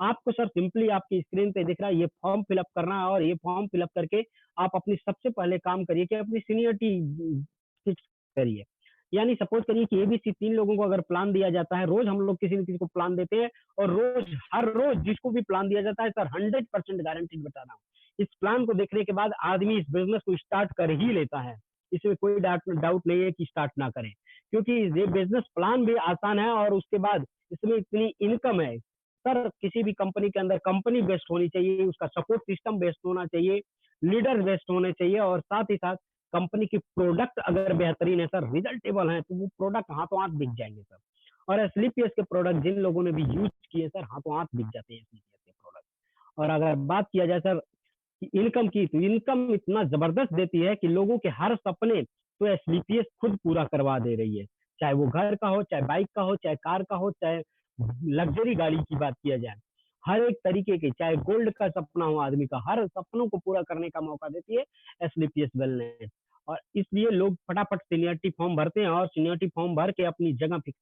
आपको सर सिंपली आपकी स्क्रीन पे दिख रहा है, ये फॉर्म फिलअप करना है और ये फॉर्म फिलअप करके आप अपनी सबसे पहले काम करिए कि अपनी सीनियरिटी फिक्स करिए। यानी सपोज करिए कि एबीसी 3 लोगों को अगर प्लान दिया जाता है, रोज हम लोग किसी न किसी को प्लान देते हैं और हर रोज जिसको भी प्लान दिया जाता है सर 100% गारंटीड बता रहा हूँ, इस प्लान को देखने के बाद आदमी इस बिजनेस को स्टार्ट कर ही लेता है। इसमें कोई डाउट नहीं है कि स्टार्ट ना करें, क्योंकि ये बिजनेस प्लान भी आसान है और उसके बाद इसमें इतनी इनकम है। सर किसी भी कंपनी के अंदर कंपनी बेस्ट होनी चाहिए, उसका सपोर्ट सिस्टम बेस्ट होना चाहिए, लीडर बेस्ट होने चाहिए और साथ ही साथ कंपनी की प्रोडक्ट अगर बेहतरीन है सर, रिजल्टेबल है, तो वो प्रोडक्ट हाथों हाथ बिक जाएंगे सर। और एसलीपीएस के प्रोडक्ट जिन लोगों ने भी यूज किए सर, हाथों हाथ बिक जाते हैं एसलीपीएस के प्रोडक्ट। और अगर बात किया जाए सर इनकम की, तो इनकम इतना जबरदस्त देती है कि लोगों के हर सपने तो एसलीपीएस खुद पूरा करवा दे रही है, चाहे वो घर का हो, चाहे बाइक का हो, चाहे कार का हो, चाहे लग्जरी गाड़ी की बात किया जाए। हर एक तरीके के, चाहे गोल्ड का सपना हो आदमी का, हर सपनों को पूरा करने का मौका देती है एसडीपीएस वेलनेस। और इसलिए लोग फटाफट सीनियरिटी फॉर्म भरते हैं और सीनियरिटी फॉर्म भर के अपनी जगह फिक्स